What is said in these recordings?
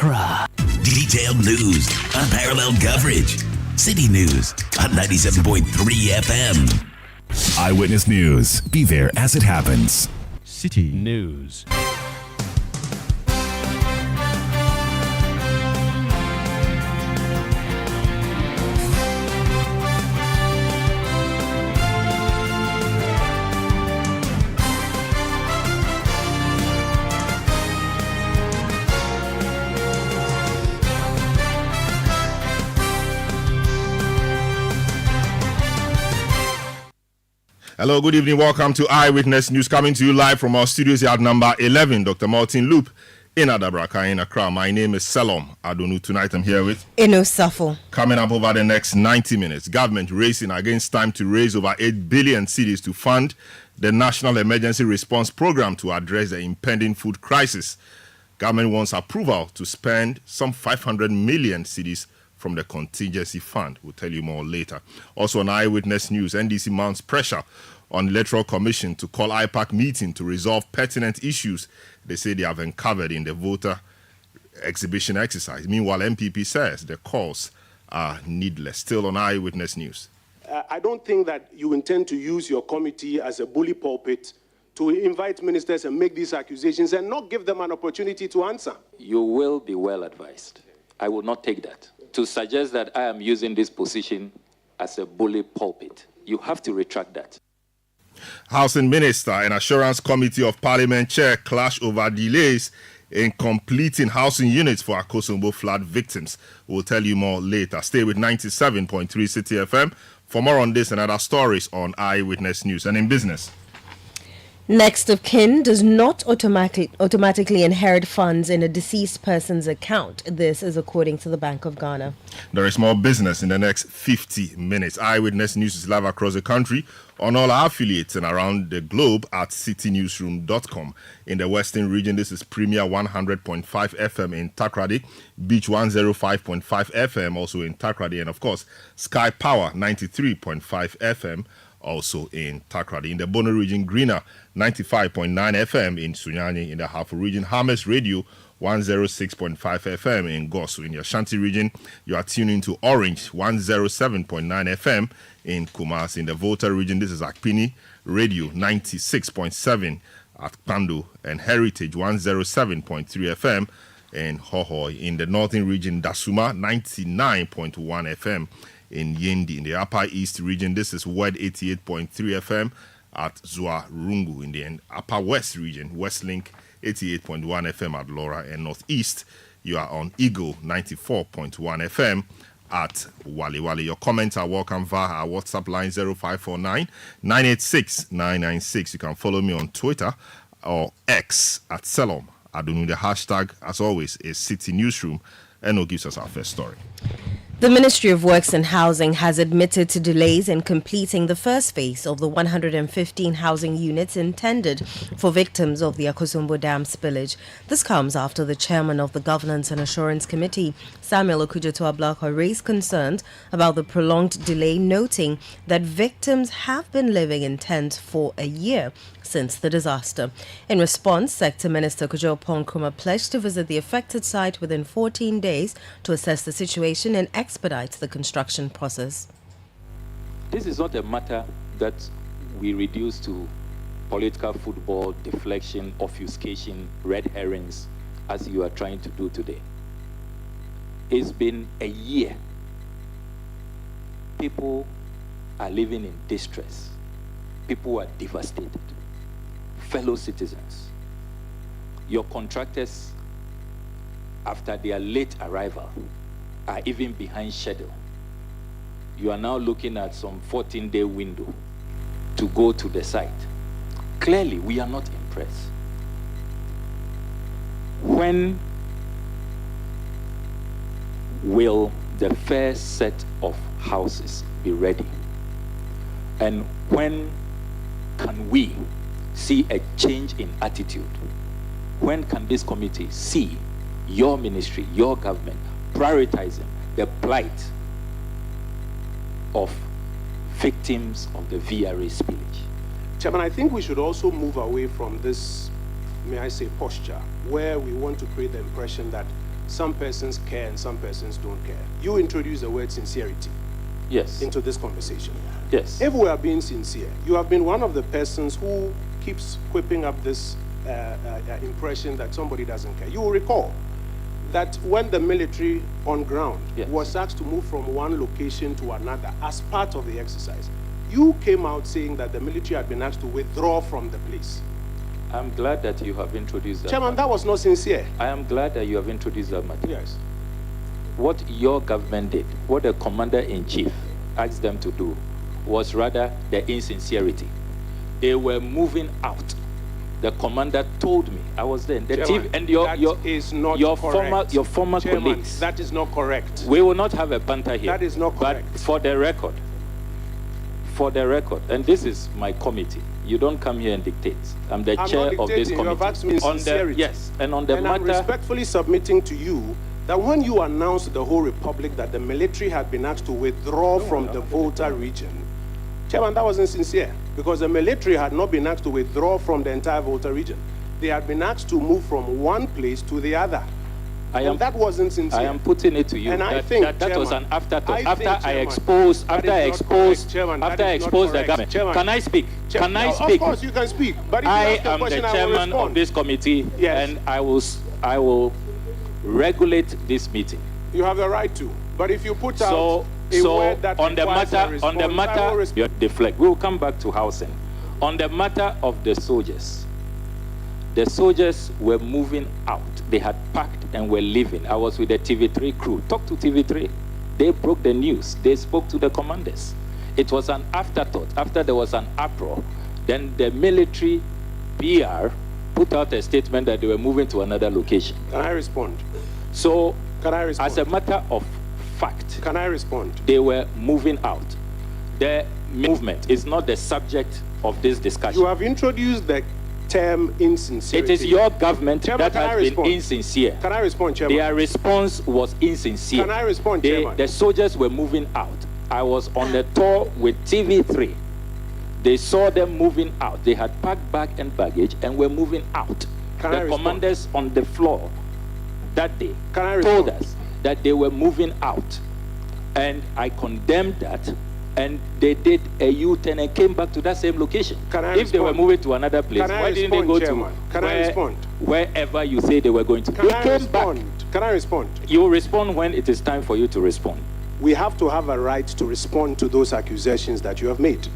Accra. Detailed news, unparalleled coverage. City News on 97.3 FM. Eyewitness News. Be there as it happens. City News. Hello, good evening. Welcome to Eyewitness News, coming to you live from our studios here at number 11, Dr. Martin Loop in Adabraka in Accra. My name is Selom Adonu. Tonight I'm here with Eno Safo. Coming up over the next 90 minutes, government racing against time to raise over 8 billion cedis to fund the National Emergency Response Program to address the impending food crisis. Government wants approval to spend some 500 million cedis from the Contingency Fund. We'll tell you more later. Also on Eyewitness News, NDC mounts pressure on Electoral Commission to call IPAC meeting to resolve pertinent issues they say they have uncovered in the voter exhibition exercise. Meanwhile, MPP says the calls are needless. Still on Eyewitness News. I don't think that you intend to use your committee as a bully pulpit to invite ministers and make these accusations and not give them an opportunity to answer. You will be well advised. I will not take that. To suggest that I am using this position as a bully pulpit, you have to retract that. Housing Minister and Assurance Committee of Parliament Chair clash over delays in completing housing units for Akosombo flood victims. We'll tell you more later. Stay with 97.3 Citi FM for more on this and other stories on Eyewitness News. And in business, Next of kin does not automatically inherit funds in a deceased person's account. This is according to the Bank of Ghana. there is more business in the next 50 minutes. Eyewitness News is live across the country on all our affiliates and around the globe at citynewsroom.com. In the Western region, this is Premier 100.5 FM in Takrady, Beach 105.5 FM also in Takrady, and of course, Sky Power 93.5 FM also in Takrady. In the Bono region, Greener 95.9 FM in Sunyani. In the Hafo region, Hames Radio 106.5 FM in Gosu. In the Ashanti region, you are tuning to Orange 107.9 FM in Kumasi. In the Volta region, this is Akpini Radio 96.7 at Kpando, and Heritage 107.3 FM in Hohoi. In the Northern region, Dasuma 99.1 FM in Yendi. In the Upper East region, this is WED 88.3 FM at Zua Rungu. In the Upper West region, Westlink 88.1 FM at Laura. And Northeast, you are on Eagle 94.1 FM at Wali Wali. Your comments are welcome via our WhatsApp line 0549 986 996. You can follow me on Twitter or X at Selom Adonu. The hashtag, as always, is City Newsroom. And it gives us our first story. The Ministry of Works and Housing has admitted to delays in completing the first phase of the 115 housing units intended for victims of the Akosombo Dam spillage. This comes after the chairman of the Governance and Assurance Committee, Samuel Okujeto-Ablakwa, raised concerns about the prolonged delay, noting that victims have been living in tents for a year since the disaster. In response, Sector Minister Kojo Nkrumah pledged to visit the affected site within 14 days to assess the situation and expedite the construction process. This is not a matter that we reduce to political football, deflection, obfuscation, red herrings, as you are trying to do today. It's been a year. People are living in distress. People are devastated. Fellow citizens, your contractors, after their late arrival, are even behind schedule. You are now looking at some 14-day window to go to the site. Clearly, we are not impressed. When will the first set of houses be ready? And when can we see a change in attitude? When can this committee see your ministry, your government, prioritizing the plight of victims of the VRA spillage? Chairman, I think we should also move away from this, may I say, posture, where we want to create the impression that some persons care and some persons don't care. You introduced the word sincerity Yes. into this conversation. Yes. If we are being sincere, you have been one of the persons who keeps whipping up this impression that somebody doesn't care. You will recall that when the military on ground Yes. was asked to move from one location to another as part of the exercise, you came out saying that the military had been asked to withdraw from the place. I'm glad that you have introduced that. Chairman, that was not sincere. I am glad that you have introduced that matter. Yes. What your government did, what the commander-in-chief asked them to do, was rather the insincerity. They were moving out. The commander told me, I was there. The Chairman, chief and that is not correct. your former Chairman, colleagues. that is not correct. We will not have a banter here. That is not correct. But for the record, and this is my committee. You don't come here and dictate. I'm the I'm chair not of this dictating. committee. You have asked me in sincerity. Yes, and on the And I'm matter. respectfully submitting to you that when you announced to the whole republic that the military had been asked to withdraw from the Volta region, Chairman, that wasn't sincere, because the military had not been asked to withdraw from the entire Volta region. They had been asked to move from one place to the other. And that wasn't sincere. I am putting it to you And that I think, that was Chairman, an afterthought. I After think, I Chairman, exposed, that after I is not exposed, correct, Chairman. That after I is not exposed the correct. government. Chairman, Can I speak? Can I Of speak? course you can speak, but if I you ask the am the question, I will chairman respond. of this committee, Yes. and I will regulate this meeting. You have the right to. But if you put out So a word that on the requires a matter, response, I will respond. you deflect. We will come back to housing. On the matter of the soldiers were moving out. They had packed and were leaving. I was with the TV3 crew. Talk to TV3. They broke the news. They spoke to the commanders. It was an afterthought. After there was an uproar, then the military PR put out a statement that they were moving to another location. Can I respond? So, Can I respond? as a matter of fact, Can I respond? they were moving out. The movement is not the subject of this discussion. You have introduced the term insincerity. It is your government Chairman, that can I has been respond? insincere. Can I respond, Chairman? Their response was insincere. Can I respond, Chairman? The soldiers were moving out. I was on the tour with TV3. They saw them moving out. They had packed bag and baggage and were moving out. Can I The respond? commanders on the floor that day Can I told respond? us that they were moving out. And I condemned that. And they did a U-turn and came back to that same location. Can I If they were respond? moving to another place, Can I why didn't they respond, go Chairman? to Can I respond? wherever you say they were going to? Can They I came respond? back. Can I respond? You will respond when it is time for you to respond. We have to have a right to respond to those accusations that you have made.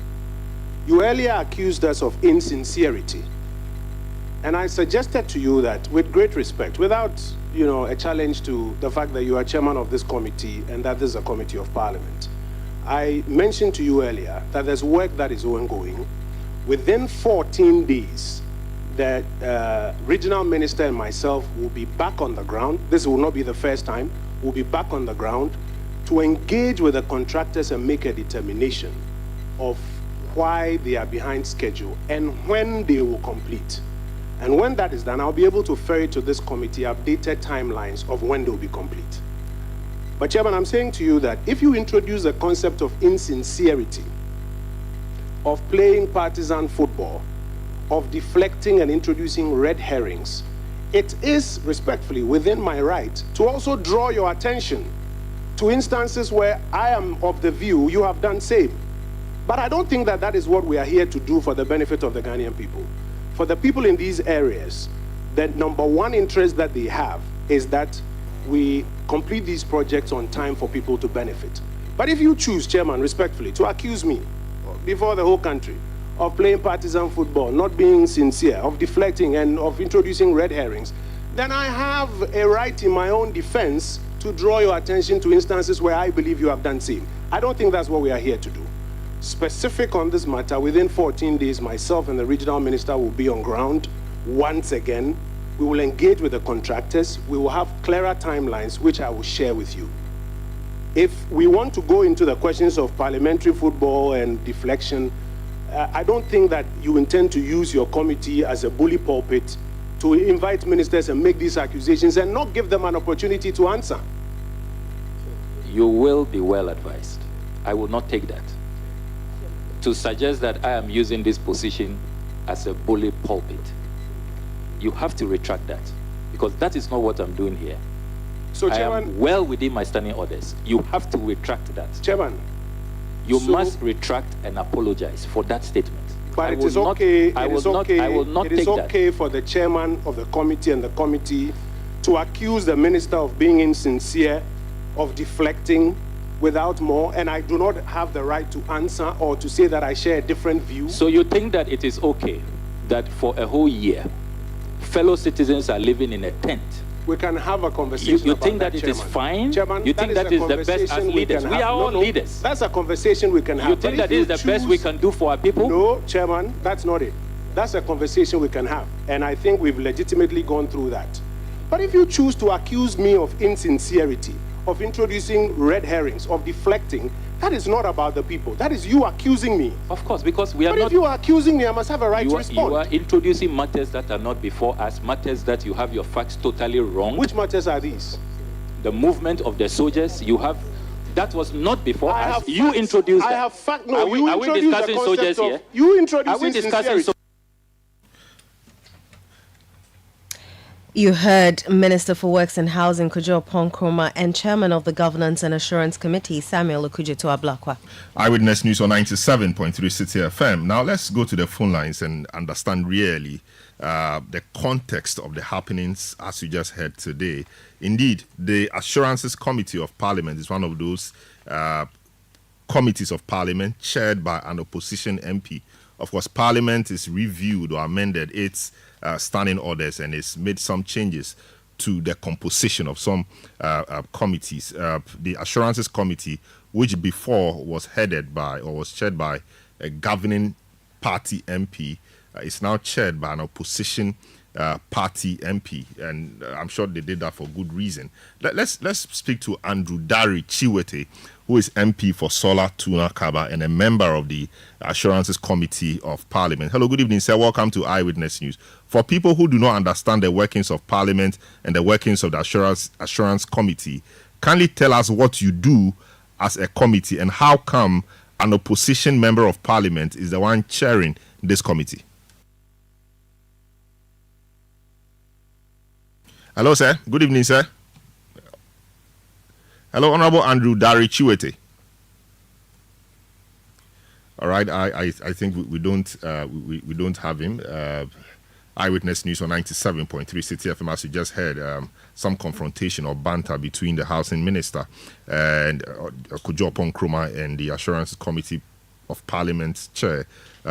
You earlier accused us of insincerity. And I suggested to you that, with great respect, without a challenge to the fact that you are chairman of this committee and that this is a committee of parliament, I mentioned to you earlier that there's work that is ongoing. Within 14 days, the regional minister and myself will be back on the ground. This will not be the first time. We'll be back on the ground to engage with the contractors and make a determination of why they are behind schedule and when they will complete. And when that is done, I'll be able to ferry to this committee updated timelines of when they'll be complete. But Chairman, I'm saying to you that if you introduce the concept of insincerity, of playing partisan football, of deflecting and introducing red herrings, it is respectfully within my right to also draw your attention to instances where I am of the view you have done same. But I don't think that that is what we are here to do for the benefit of the Ghanaian people. For the people in these areas, the number one interest that they have is that we complete these projects on time for people to benefit. But if you choose, Chairman, respectfully, to accuse me before the whole country of playing partisan football, not being sincere, of deflecting and of introducing red herrings, then I have a right in my own defense to draw your attention to instances where I believe you have done same. I don't think that's what we are here to do. Specific on this matter, within 14 days, myself and the regional minister will be on ground once again. We will engage with the contractors. We will have clearer timelines, which I will share with you. If we want to go into the questions of parliamentary football and deflection, I don't think that you intend to use your committee as a bully pulpit to invite ministers and make these accusations and not give them an opportunity to answer. You will be well advised. I will not take that. To suggest that I am using this position as a bully pulpit, you have to retract that, because that is not what I'm doing here. So, I Chairman, am well within my standing orders. You have to retract that. Chairman, You must retract and apologize for that statement. but I it will is not- okay. I It will is not- okay. I will not It is take that. okay for the chairman of the committee and the committee to accuse the minister of being insincere, of deflecting without more, and I do not have the right to answer or to say that I share a different view. So you think that it is okay that for a whole year, fellow citizens are living in a tent? We can have a conversation. You about think that it is Chairman. fine? Chairman, You think that a is the best as conversation leaders? can We have. are all leaders. That's a conversation we can have. You But think if that is the best we choose- can do for our people? No, Chairman, that's not it. That's a conversation we can have. And I think we've legitimately gone through that. But if you choose to accuse me of insincerity, of introducing red herrings, of deflecting, that is not about the people. That is you accusing me. Of course, because we are But not. if you are accusing me, I must have a right You to are, respond. you are introducing matters that are not before us, matters that you have your facts totally wrong. Which matters are these? The movement of the soldiers, you have. That was not before I us. have You facts. introduced I that. have fact. No, Are we- you are we introduced discussing the concept soldiers of, here? You Are introduced we discussing insincerity. You heard Minister for Works and Housing Kojo Nkrumah and Chairman of the Governance and Assurance Committee Samuel Okujeto Ablakwa. Eyewitness News on 97.3 Citi FM. Now let's go to the phone lines and understand really the context of the happenings as you just heard today. Indeed, the Assurances Committee of Parliament is one of those committees of Parliament chaired by an opposition MP. Of course, Parliament is reviewed or amended its standing orders and it's made some changes to the composition of some committees. The Assurances Committee, which before was headed by or was chaired by a governing party MP, is now chaired by an opposition party MP, and I'm sure they did that for good reason. Let's speak to Andrew Dari Chiwete, who is MP for Solar Tuna Kaba and a member of the Assurances Committee of Parliament. Hello, good evening, sir. Welcome to Eyewitness News. For people who do not understand the workings of Parliament and the workings of the Assurance Committee, kindly tell us what you do as a committee and how come an opposition member of Parliament is the one chairing this committee. Hello, sir. Good evening, sir. Hello, Honorable Andrew Dari Chiwete. All right, I think we don't have him. Eyewitness News on 97.3 Citi FM, as you just heard, some confrontation or banter between the Housing Minister and Kojo Nkrumah and the Assurance Committee of Parliament's chair,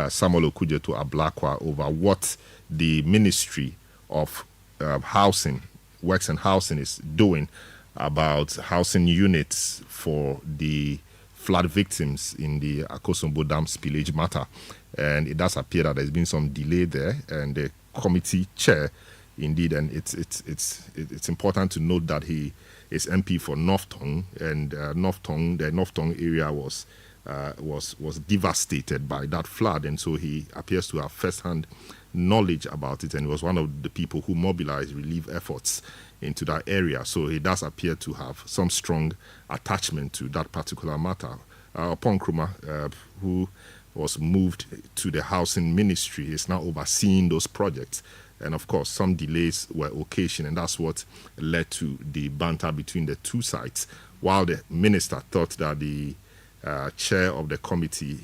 Samuel Okujeto Ablakwa, over what the Ministry of Housing, Works and Housing is doing about housing units for the flood victims in the Akosombo Dam spillage matter. And it does appear that there's been some delay there, and the committee chair, indeed, and it's important to note that he is MP for North Tongue, and the North Tongue area was devastated by that flood, and so he appears to have first-hand knowledge about it, and he was one of the people who mobilized relief efforts into that area. So he does appear to have some strong attachment to that particular matter. Nkrumah, who was moved to the housing ministry, is now overseeing those projects. And of course, some delays were occasioned, and that's what led to the banter between the two sides. While the minister thought that the chair of the committee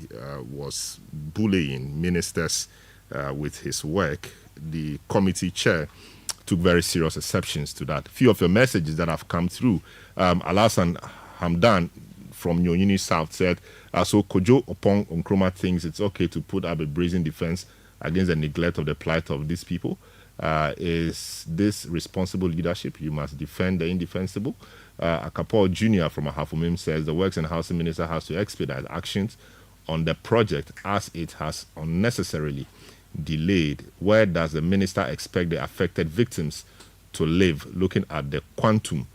was bullying ministers with his work, the committee chair took very serious exceptions to that. Few of your messages that have come through, Alasan Hamdan from Nyonyini South said, so Kojo Nkrumah thinks it's okay to put up a brazen defense against the neglect of the plight of these people. Is this responsible leadership? You must defend the indefensible. Akapo Jr. from Ahafumim says the Works and Housing Minister has to expedite actions on the project as it has unnecessarily delayed. Where does the minister expect the affected victims to live, looking at the quantum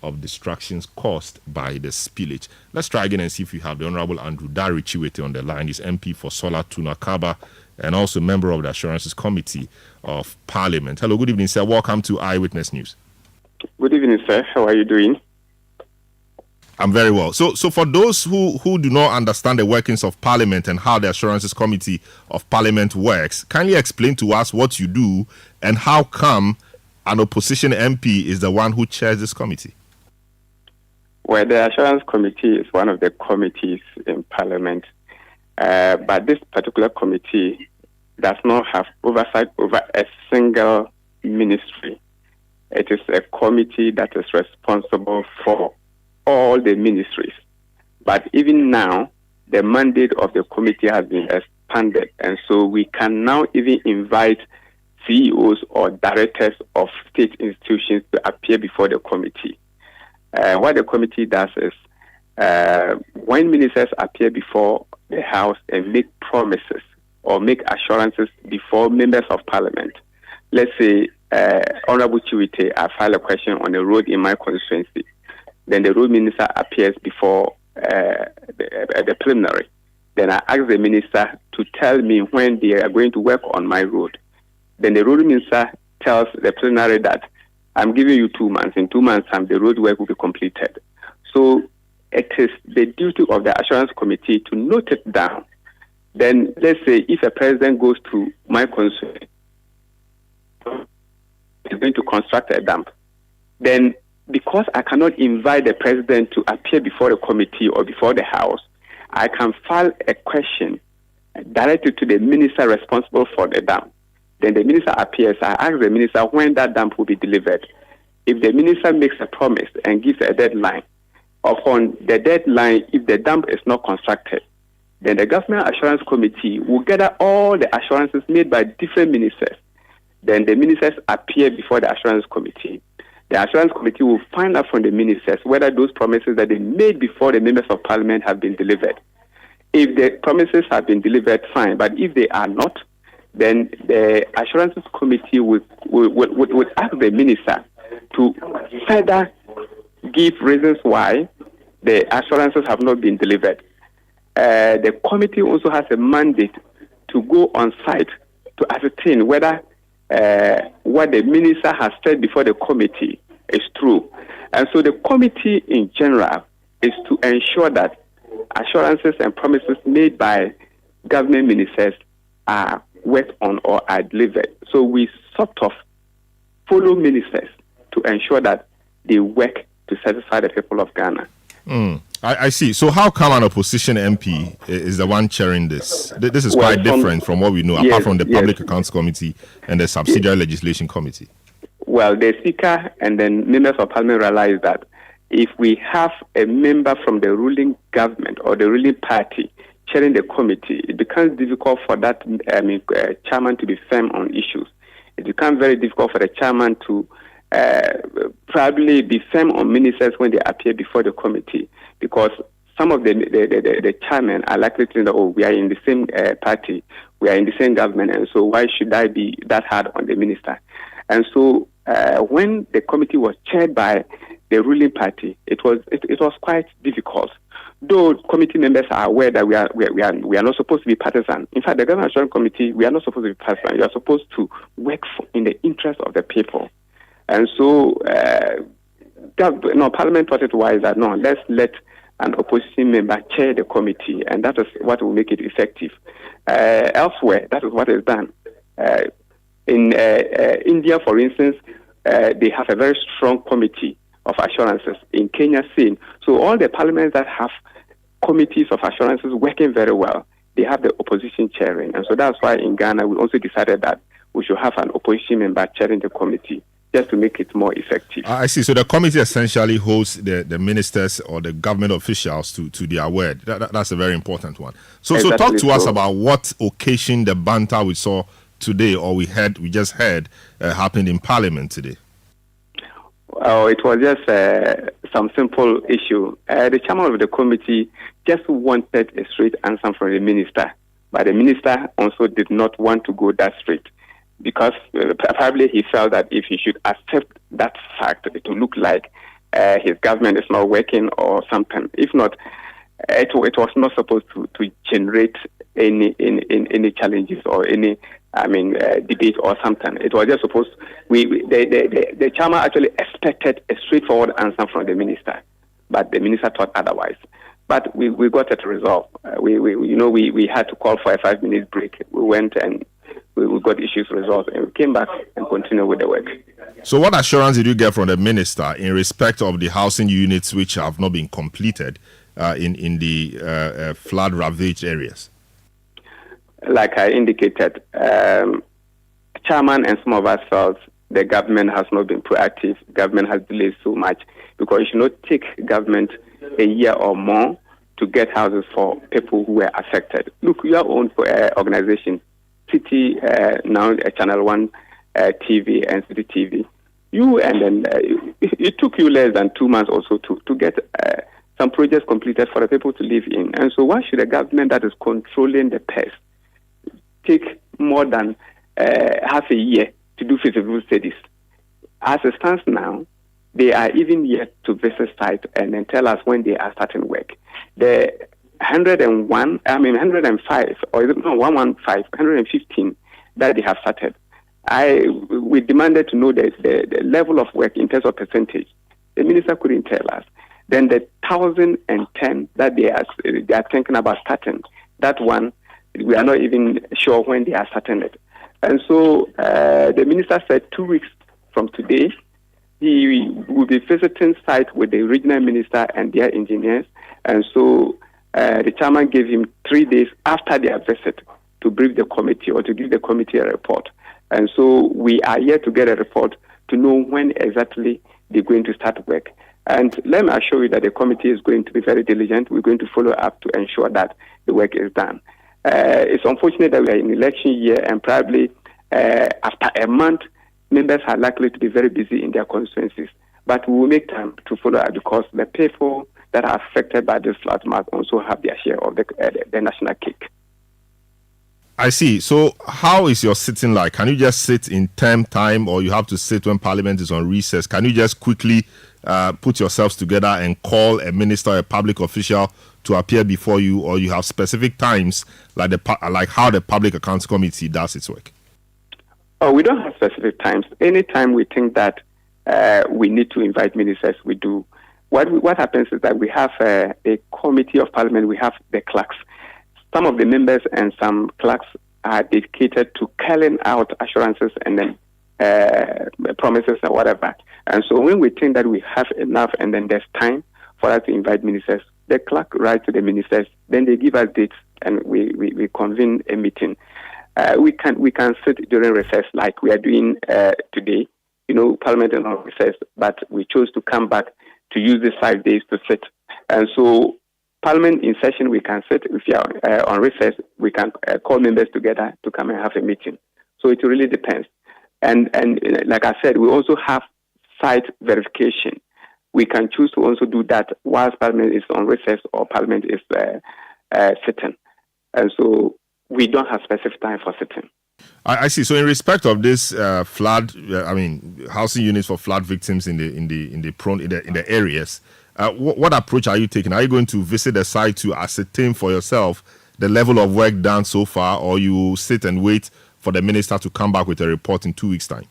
of destructions caused by the spillage? Let's try again and see if we have the Honorable Andrew Dari Chiwete on the line. He's MP for Solar Tuna Kaba and also member of the Assurances Committee of Parliament. Hello, good evening, sir. Welcome to Eyewitness News. Good evening, sir. How are you doing? I'm very well. So for those who do not understand the workings of Parliament and how the Assurances Committee of Parliament works, kindly explain to us what you do and how come an opposition MP is the one who chairs this committee. Well, the Assurance Committee is one of the committees in Parliament, but this particular committee does not have oversight over a single ministry. It is a committee that is responsible for all the ministries. But even now, the mandate of the committee has been expanded, and so we can now even invite CEOs or directors of state institutions to appear before the committee. What the committee does is, when ministers appear before the House and make promises or make assurances before members of Parliament, let's say, Honorable Chiwite, I file a question on a road in my constituency, then the road minister appears before the preliminary. Then I ask the minister to tell me when they are going to work on my road. Then the road minister tells the preliminary that I'm giving you 2 months. In 2 months' time, the road work will be completed. So it is the duty of the Assurance Committee to note it down. Then let's say if a president goes to my constituency, is going to construct a dam, then because I cannot invite the president to appear before the committee or before the House, I can file a question directed to the minister responsible for the dam. Then the minister appears. I ask the minister when that dam will be delivered. If the minister makes a promise and gives a deadline, upon the deadline, if the dam is not constructed, then the Government Assurance Committee will gather all the assurances made by different ministers. Then the ministers appear before the Assurance Committee. The Assurance Committee will find out from the ministers whether those promises that they made before the members of Parliament have been delivered. If the promises have been delivered, fine. But if they are not, then the Assurances Committee would ask the minister to further give reasons why the assurances have not been delivered. The committee also has a mandate to go on site to ascertain whether what the minister has said before the committee is true. And so the committee in general is to ensure that assurances and promises made by government ministers are worked on or are delivered. So we sort of follow ministers to ensure that they work to satisfy the people of Ghana. I see. So how come an opposition MP is the one chairing this? This is quite different from what we know, apart from the Public Accounts Committee and the Subsidiary Legislation Committee. Well, the Speaker and then members of Parliament realize that if we have a member from the ruling government or the ruling party chairing the committee, it becomes difficult for that chairman to be firm on issues. It becomes very difficult for the chairman to probably be firm on ministers when they appear before the committee, because some of the chairmen are likely to think that, oh, we are in the same party, we are in the same government, and so why should I be that hard on the minister? And so when the committee was chaired by the ruling party, it was quite difficult. Though committee members are aware that we are not supposed to be partisan. In fact, the Government Assurance Committee, we are not supposed to be partisan. We are supposed to work in the interest of the people. And so, Parliament thought it wise that no, let's let an opposition member chair the committee, and that is what will make it effective. Elsewhere, that is what is done. In India, for instance, they have a very strong committee of assurances. In Kenya, same. So all the parliaments that have committees of assurances working very well, they have the opposition chairing. And so that's why in Ghana, we also decided that we should have an opposition member chairing the committee, just to make it more effective. I see. So the committee essentially holds the ministers or the government officials to their word. That's a very important one. So talk to us about what occasion the banter we saw today, or we just heard happened in Parliament today. Oh, it was just some simple issue. The chairman of the committee just wanted a straight answer from the minister, but the minister also did not want to go that straight, because probably he felt that if he should accept that fact, it will look like his government is not working or something. If not, it was not supposed to generate any challenges or any debate or something. It was just supposed. The chairman actually expected a straightforward answer from the minister, but the minister thought otherwise. But we got it resolved. We had to call for a 5-minute break. We went and we got issues resolved, and we came back and continued with the work. So what assurance did you get from the minister in respect of the housing units which have not been completed in the flood-ravaged areas? Like I indicated, Chairman and some of us felt the government has not been proactive. Government has delayed so much because it should not take government a year or more to get houses for people who were affected. Look, your own organization, Citi, now Channel 1 TV and Citi TV, it took you less than 2 months also to get some projects completed for the people to live in. And so why should a government that is controlling the pest take more than half a year to do feasibility studies? As it stands now, they are even yet to visit site and then tell us when they are starting work. The 105, or is it no, 115, 115 that they have started. We demanded to know the level of work in terms of percentage. The minister couldn't tell us. Then the 1,010 that they are thinking about starting, that one, we are not even sure when they are starting it. And so the minister said 2 weeks from today, he will be visiting site with the regional minister and their engineers. And so the chairman gave him 3 days after their visit to brief the committee or to give the committee a report. And so we are yet to get a report to know when exactly they're going to start work. And let me assure you that the committee is going to be very diligent. We're going to follow up to ensure that the work is done. It's unfortunate that we are in election year, and probably after a month, members are likely to be very busy in their constituencies. But we will make time to follow up because the people that are affected by this flood must also have their share of the national cake. I see. So how is your sitting like? Can you just sit in term time, or you have to sit when Parliament is on recess? Can you just quickly put yourselves together and call a minister or a public official to appear before you, or you have specific times like how the Public Accounts Committee does its work? Oh, we don't have specific times. Anytime we think that we need to invite ministers, we do. What happens is that we have a committee of Parliament. We have the clerks. Some of the members and some clerks are dedicated to carrying out assurances and then promises or whatever. And so when we think that we have enough and then there's time for us to invite ministers, the clerk writes to the ministers, then they give us dates and we convene a meeting. We can sit during recess like we are doing today. You know, Parliament is on recess, but we chose to come back to use these 5 days to sit. And so Parliament in session, we can sit. If you are on recess, we can call members together to come and have a meeting. So it really depends. And like I said, we also have site verification. We can choose to also do that whilst Parliament is on recess or Parliament is sitting. And so we don't have specific time for sitting. I see. So in respect of this flood, housing units for flood victims in the areas, what approach are you taking? Are you going to visit the site to ascertain for yourself the level of work done so far, or you sit and wait for the minister to come back with a report in 2 weeks' time?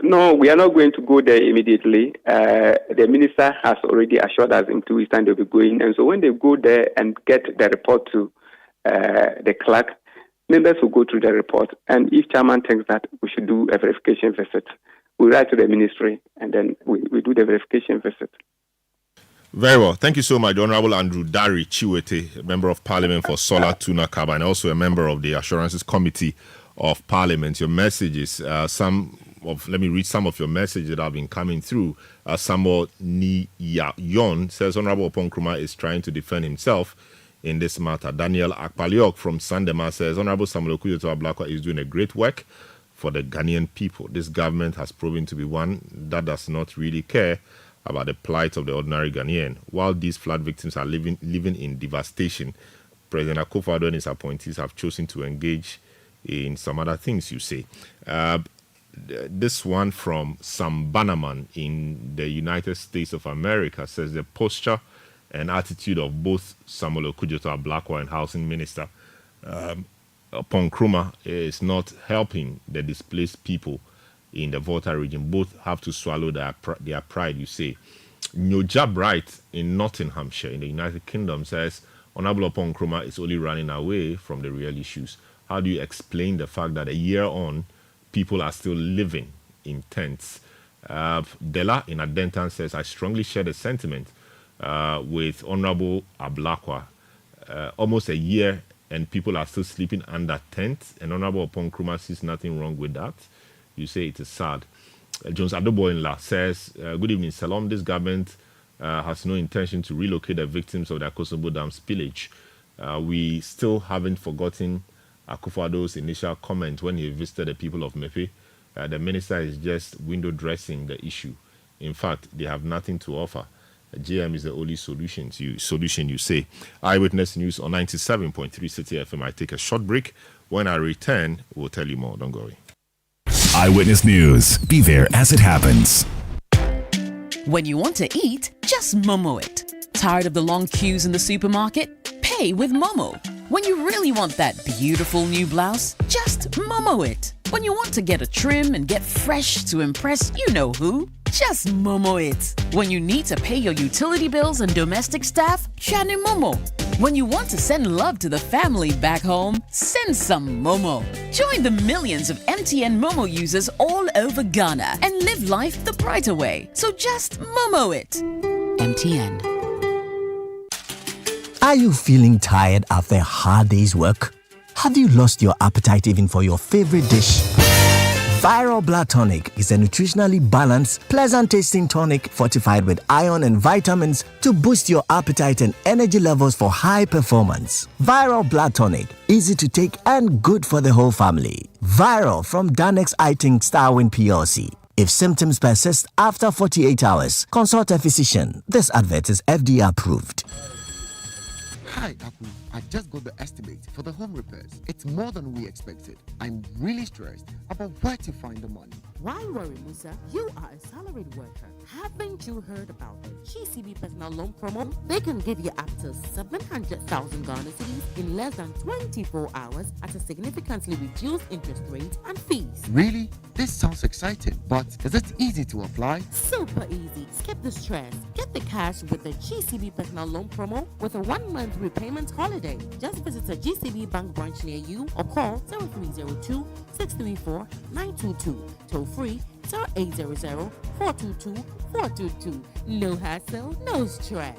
No, we are not going to go there immediately. The minister has already assured us in 2 weeks' time they'll be going. And so when they go there and get the report to the clerk, members will go through the report. And if chairman thinks that we should do a verification visit, we write to the ministry and then we do the verification visit. Very well. Thank you so much, Honorable Andrew Dari Chiwete, Member of Parliament for Solar Tuna Kaba, and also a member of the Assurances Committee of Parliament. Your messages, let me read some of your messages that have been coming through. Samuel Niyayon says Honorable Oponkruma is trying to defend himself in this matter. Daniel Akpaliok from Sandema says Honorable Samuel Okudzeto Ablakwa is doing a great work for the Ghanaian people. This government has proven to be one that does not really care about the plight of the ordinary Ghanaian. While these flood victims are living in devastation, President Akufo-Addo and his appointees have chosen to engage in some other things, you say. This one from Sam Bannerman in the United States of America says the posture and attitude of both Samuel Okudzeto Ablakwa and Housing Minister Oponkruma is not helping the displaced people in the Volta region. Both have to swallow their pride, you say. Nyoja Bright in Nottinghamshire in the United Kingdom says Honorable Oponkruma is only running away from the real issues. How do you explain the fact that a year on, people are still living in tents? Dela in Adentan says, I strongly share the sentiment with Honorable Ablakwa. Almost a year and people are still sleeping under tents. And Honorable Oponkruma sees nothing wrong with that. You say it is sad. Jones Adoboinla says, good evening, Salom. This government has no intention to relocate the victims of the Akosombo Dam spillage. We still haven't forgotten Akufo-Addo's initial comment when he visited the people of Mepe. The minister is just window dressing the issue. In fact, they have nothing to offer. JM is the only solution, you say. Eyewitness News on 97.3 Citi FM. I take a short break. When I return, we'll tell you more. Don't go away. Eyewitness News. Be there as it happens. When you want to eat, just Momo it. Tired of the long queues in the supermarket? Pay with Momo. When you really want that beautiful new blouse, just Momo it. When you want to get a trim and get fresh to impress you know who, just Momo it. When you need to pay your utility bills and domestic staff, Shani Momo. When you want to send love to the family back home, send some Momo. Join the millions of MTN Momo users all over Ghana and live life the brighter way. So just Momo it. MTN. Are you feeling tired after a hard day's work? Have you lost your appetite even for your favorite dish? Viral Blood Tonic is a nutritionally balanced, pleasant-tasting tonic fortified with iron and vitamins to boost your appetite and energy levels for high performance. Viral Blood Tonic, easy to take and good for the whole family. Viral from Danex Iting Starwin PLC. If symptoms persist after 48 hours, consult a physician. This advert is FDA approved. Hi, Apu. I just got the estimate for the home repairs. It's more than we expected. I'm really stressed about where to find the money. Why worry, Musa? You are a salaried worker. Haven't you heard about the GCB personal loan promo? They can give you up to 700,000 Ghana cedis in less than 24 hours at a significantly reduced interest rate and fees. Really? This sounds exciting, but is it easy to apply? Super easy. Skip the stress. Get the cash with the GCB personal loan promo with a 1-month repayment holiday. Just visit a GCB bank branch near you or call 0302 634 922. Toll free 0800 422 422. No hassle, no stress.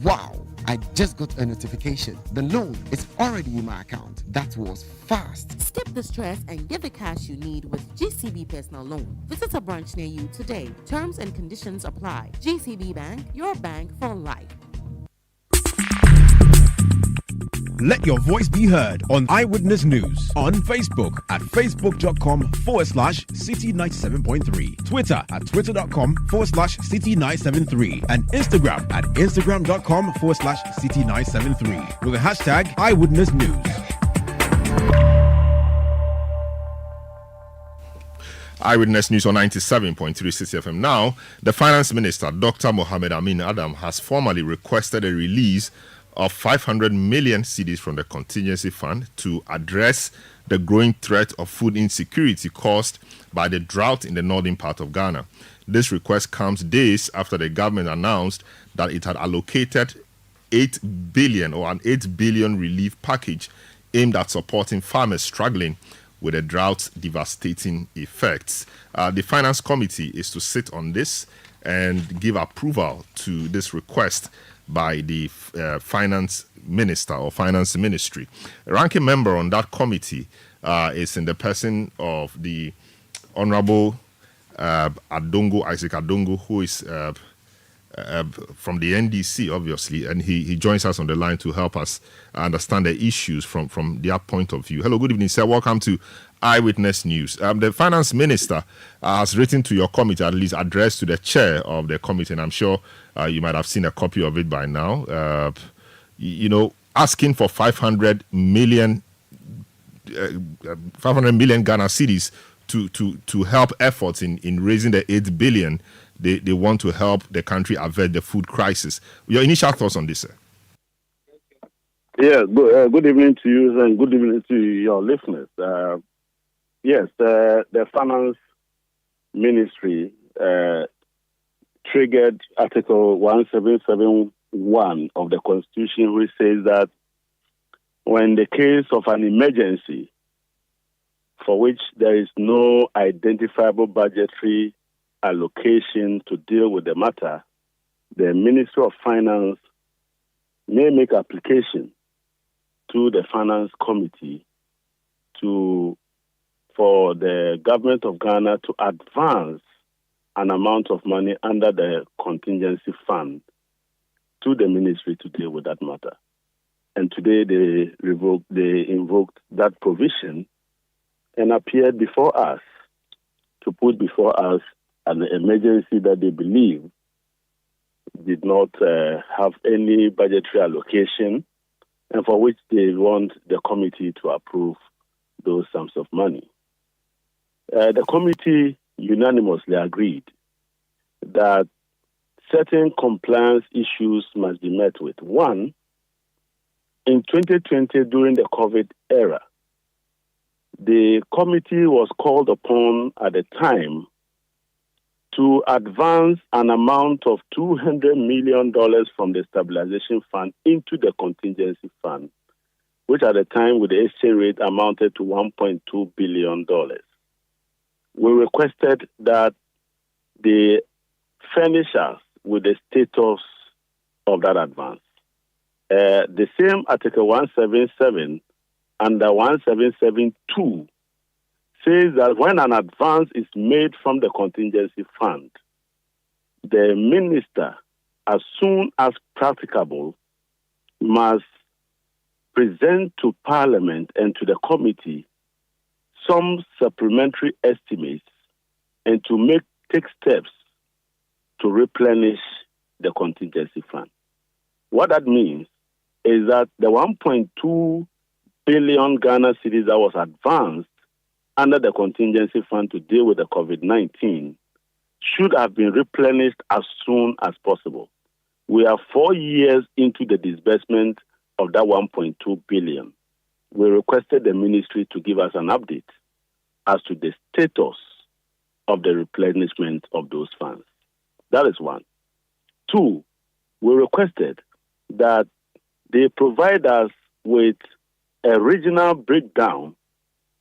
Wow! I just got a notification. The loan is already in my account. That was fast. Skip the stress and get the cash you need with GCB Personal Loan. Visit a branch near you today. Terms and conditions apply. GCB Bank, your bank for life. Let your voice be heard on Eyewitness News on Facebook at facebook.com/Citi97.3, Twitter at twitter.com/Citi973, and Instagram at instagram.com/Citi973 with the hashtag Eyewitness News. Eyewitness News on 97.3 Citi FM. Now, the Finance Minister, Dr. Mohamed Amin Adam, has formally requested a release of 500 million cedis from the Contingency Fund to address the growing threat of food insecurity caused by the drought in the northern part of Ghana. This request comes days after the government announced that it had allocated 8 billion or an 8 billion relief package aimed at supporting farmers struggling with the drouught's devastating effects. The Finance Committee is to sit on this and give approval to this request by the Finance Minister or Finance Ministry. A ranking member on that committee is in the person of the Honorable Isaac Adongo, who is from the NDC, obviously, and he joins us on the line to help us understand the issues from their point of view. Hello, good evening, sir. Welcome to Eyewitness News. The Finance Minister has written to your committee, at least addressed to the chair of the committee, and I'm sure you might have seen a copy of it by now. Asking for 500 million Ghana cedis to help efforts in raising the 8 billion. They want to help the country avert the food crisis. Your initial thoughts on this, sir? Yeah, good evening to you and good evening to your listeners. Yes, the Finance Ministry triggered Article 1771 of the Constitution, which says that when the case of an emergency for which there is no identifiable budgetary allocation to deal with the matter, the Ministry of Finance may make application to the Finance Committee for the government of Ghana to advance an amount of money under the Contingency Fund to the ministry to deal with that matter. And today they invoked that provision and appeared before us to put before us an emergency that they believe did not have any budgetary allocation and for which they want the committee to approve those sums of money. The committee unanimously agreed that certain compliance issues must be met with. One, in 2020, during the COVID era, the committee was called upon at the time to advance an amount of $200 million from the Stabilization Fund into the Contingency Fund, which at the time with the exchange rate amounted to $1.2 billion. We requested that they furnish us with the status of that advance. The same Article 177 under 1772 says that when an advance is made from the Contingency Fund, the minister, as soon as practicable, must present to Parliament and to the committee some supplementary estimates and to take steps to replenish the Contingency Fund. What that means is that the 1.2 billion Ghana cedis that was advanced under the Contingency Fund to deal with the COVID-19 should have been replenished as soon as possible. We are 4 years into the disbursement of that 1.2 billion. We requested the ministry to give us an update as to the status of the replenishment of those funds. That is one. Two, we requested that they provide us with a regional breakdown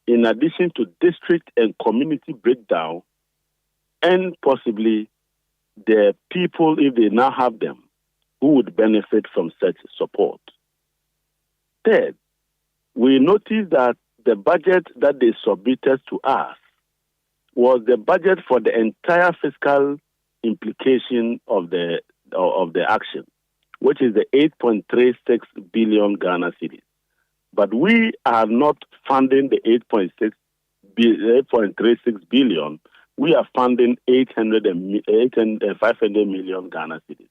in addition to district and community breakdown, and possibly the people, if they now have them, who would benefit from such support. Third, we noticed that the budget that they submitted to us was the budget for the entire fiscal implication of the action, which is the 8.36 billion Ghana cedis. But we are not funding the 8.36 billion. We are funding 500 million Ghana cedis.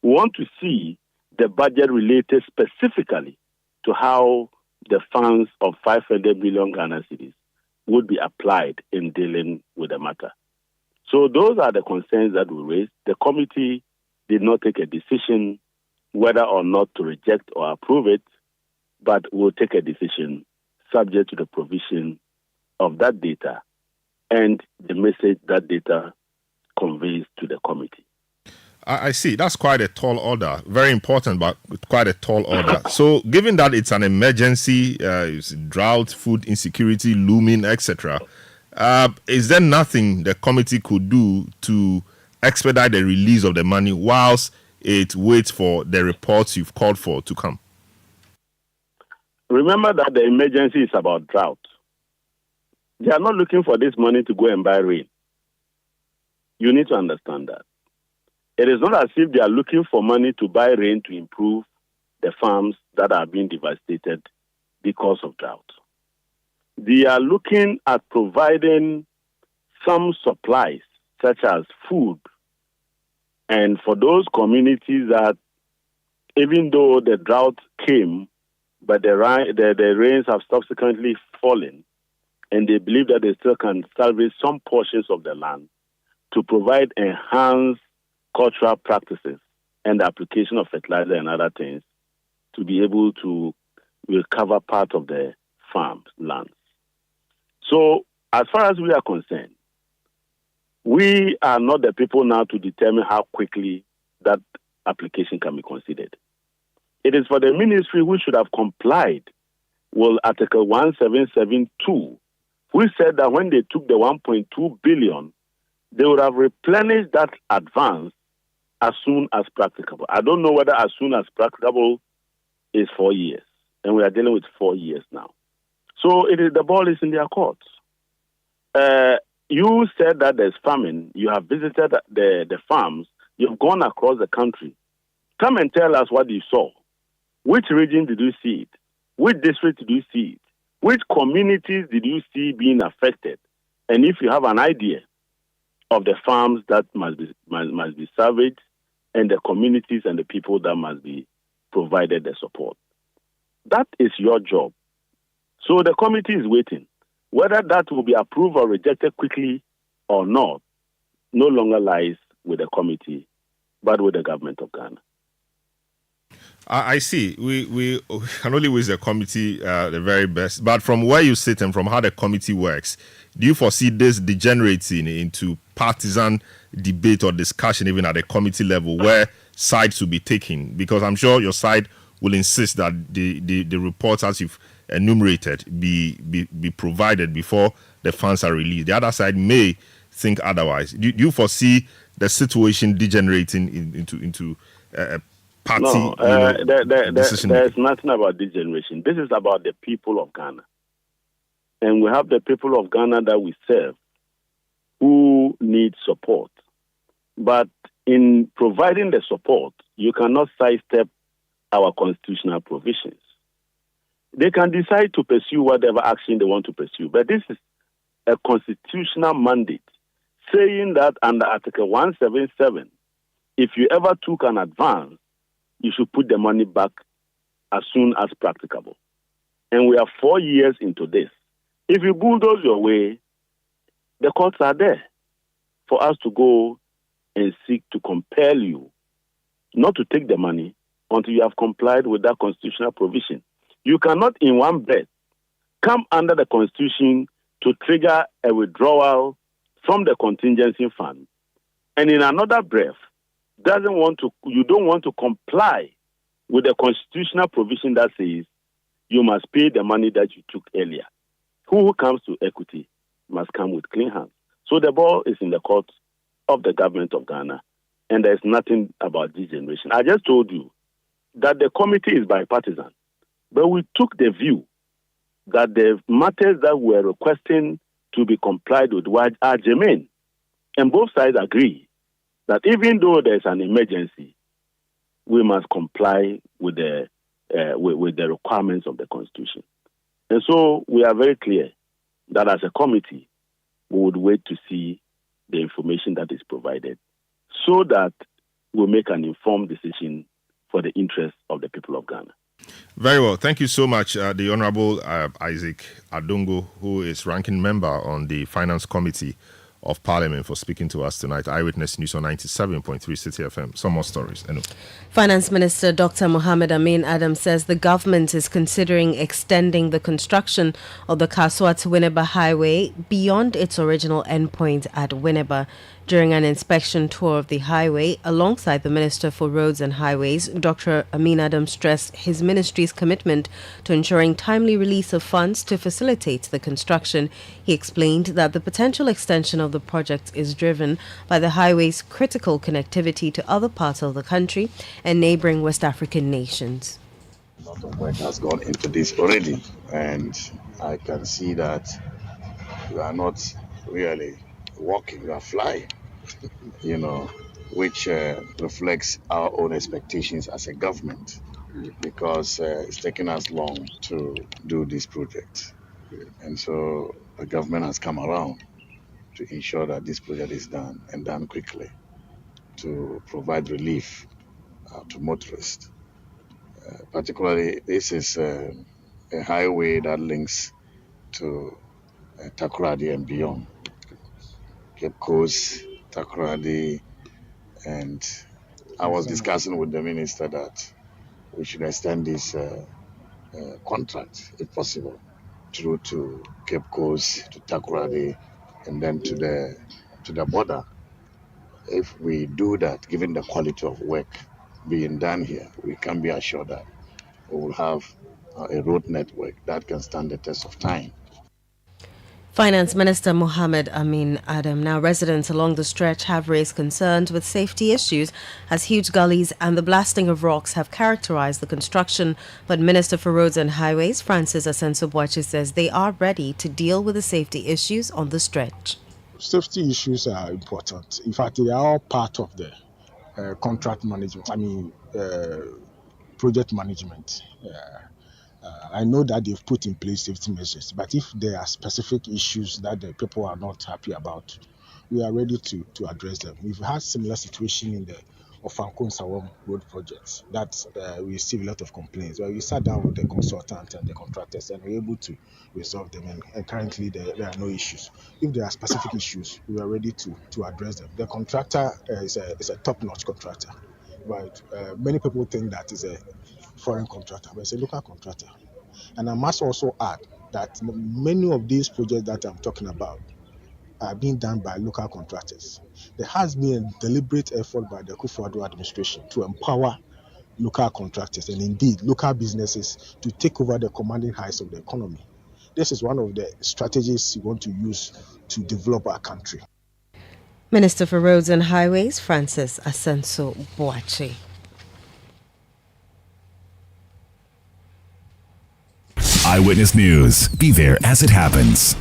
We want to see the budget related specifically to how the funds of 500 million Ghana cedis would be applied in dealing with the matter. So those are the concerns that we raised. The committee did not take a decision whether or not to reject or approve it, but will take a decision subject to the provision of that data and the message that data conveys to the committee. I see. That's quite a tall order. Very important, but quite a tall order. So given that it's an emergency, it's drought, food insecurity, looming, etc., is there nothing the committee could do to expedite the release of the money whilst it waits for the reports you've called for to come? Remember that the emergency is about drought. They are not looking for this money to go and buy rain. You need to understand that. It is not as if they are looking for money to buy rain to improve the farms that are being devastated because of drought. They are looking at providing some supplies, such as food, and for those communities that, even though the drought came, but the rains have subsequently fallen, and they believe that they still can salvage some portions of the land to provide enhanced cultural practices and the application of fertilizer and other things to be able to recover part of the farm lands. So, as far as we are concerned, we are not the people now to determine how quickly that application can be considered. It is for the ministry who should have complied will Article 1772, which said that when they took the 1.2 billion, they would have replenished that advance as soon as practicable. I don't know whether as soon as practicable is 4 years, and we are dealing with 4 years now. So the ball is in their courts. You said that there's famine. You have visited the farms. You've gone across the country. Come and tell us what you saw. Which region did you see it? Which district did you see it? Which communities did you see being affected? And if you have an idea of the farms that must be salvaged and the communities and the people that must be provided the support. That is your job. So the committee is waiting. Whether that will be approved or rejected quickly or not, no longer lies with the committee, but with the government of Ghana. I see. We can only wish the committee the very best. But from where you sit and from how the committee works, do you foresee this degenerating into partisan debate or discussion even at the committee level where sides will be taken? Because I'm sure your side will insist that the reports as you've enumerated be provided before the funds are released. The other side may think otherwise. Do you foresee the situation degenerating into a party? No, there's nothing about degeneration. This is about the people of Ghana. And we have the people of Ghana that we serve who need support. But in providing the support, you cannot sidestep our constitutional provisions. They can decide to pursue whatever action they want to pursue. But this is a constitutional mandate saying that under Article 177, if you ever took an advance, you should put the money back as soon as practicable. And we are 4 years into this. If you bulldoze your way, the courts are there for us to go and seek to compel you not to take the money until you have complied with that constitutional provision. You cannot in one breath come under the Constitution to trigger a withdrawal from the contingency fund, and in another breath, you don't want to comply with the constitutional provision that says you must pay the money that you took earlier. Who comes to equity must come with clean hands. So the ball is in the court of the government of Ghana, and there's nothing about degeneration. I just told you that the committee is bipartisan, but we took the view that the matters that we're requesting to be complied with are germane, and both sides agree that even though there's an emergency, we must comply with the requirements of the Constitution. And so we are very clear that as a committee, we would wait to see the information that is provided so that we'll make an informed decision for the interests of the people of Ghana. Very well. Thank you so much, the Honorable Isaac Adongo, who is ranking member on the Finance Committee of Parliament, for speaking to us tonight. Eyewitness News on 97.3 Citi FM. Some more stories. Finance Minister Dr. Mohamed Amin Adam says the government is considering extending the construction of the Kaswa to Winneba Highway beyond its original endpoint at Winneba. During an inspection tour of the highway alongside the Minister for Roads and Highways, Dr. Amin Adam stressed his ministry's commitment to ensuring timely release of funds to facilitate the construction. He explained that the potential extension of the project is driven by the highway's critical connectivity to other parts of the country and neighboring West African nations. A lot of work has gone into this already, and I can see that we are not really walking, we are flying. Which reflects our own expectations as a government, because it's taken us long to do this project. And so the government has come around to ensure that this project is done, and done quickly, to provide relief to motorists. Particularly, this is a highway that links to Takoradi and beyond. Cape Coast, Takoradi, and I was discussing with the minister that we should extend this contract, if possible, through to Cape Coast, to Takoradi, and then to the border. If we do that, given the quality of work being done here, we can be assured that we will have a road network that can stand the test of time. Finance Minister Mohammed Amin Adam. Now, residents along the stretch have raised concerns with safety issues as huge gullies and the blasting of rocks have characterized the construction. But Minister for Roads and Highways, Francis Asenso-Boakye, says they are ready to deal with the safety issues on the stretch. Safety issues are important. In fact, they are all part of the contract management, project management. I know that they've put in place safety measures, but if there are specific issues that the people are not happy about, we are ready to address them. We've had similar situation in the Ofankon-Sawam road projects that we receive a lot of complaints. Well, we sat down with the consultant and the contractors and we were able to resolve them, and currently there are no issues. If there are specific issues, we are ready to address them. The contractor is a top-notch contractor, but many people think that is a foreign contractor, but it's a local contractor. And I must also add that many of these projects that I'm talking about are being done by local contractors. There has been a deliberate effort by the Kufuor administration to empower local contractors and indeed local businesses to take over the commanding heights of the economy. This is one of the strategies we want to use to develop our country. Minister for Roads and Highways, Francis Asenso-Boakye. Eyewitness News. Be there as it happens.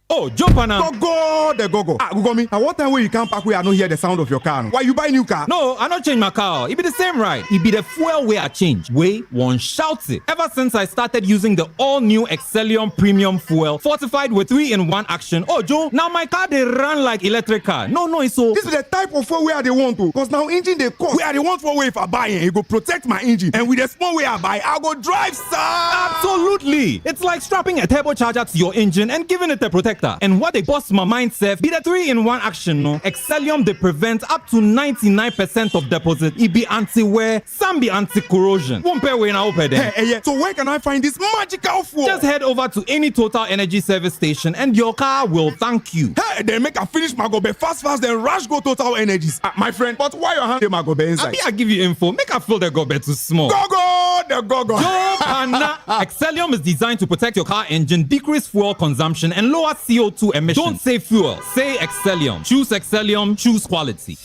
Oh, jump on now. Go. Gugomi, at what time when you come back, we are not hear the sound of your car? Why you buy new car? No, I not change my car. It be the same ride. It be the fuel way I change. Way one shouts it. Ever since I started using the all-new Excellium Premium Fuel, fortified with 3-in-1 action. Oh, Joe, now my car they run like electric car. No, it's so. This is the type of fuel where they want to. Because now engine they cost. Where they want for way if I buy it go protect my engine. And with the small way I buy, I go drive, sir. Absolutely. It's like strapping a turbocharger to your engine and giving it a protector. And what they bust my mind says be the 3-in-1 action, no? Excellium they prevent up to 99% of deposit. It be anti-wear, some be anti-corrosion. Won't pay when I open them. Hey, so where can I find this magical fuel? Just head over to any Total Energy service station and your car will thank you. Hey, then make a finish my gobe fast, then rush go Total Energies. My friend, but why your hand my gobe inside? I give you info. Make a fill the gobe too small. Go. Excellium is designed to protect your car engine, decrease fuel consumption, and lower CO2 emissions. Don't say fuel, say Excellium. Choose Excellium, choose quality.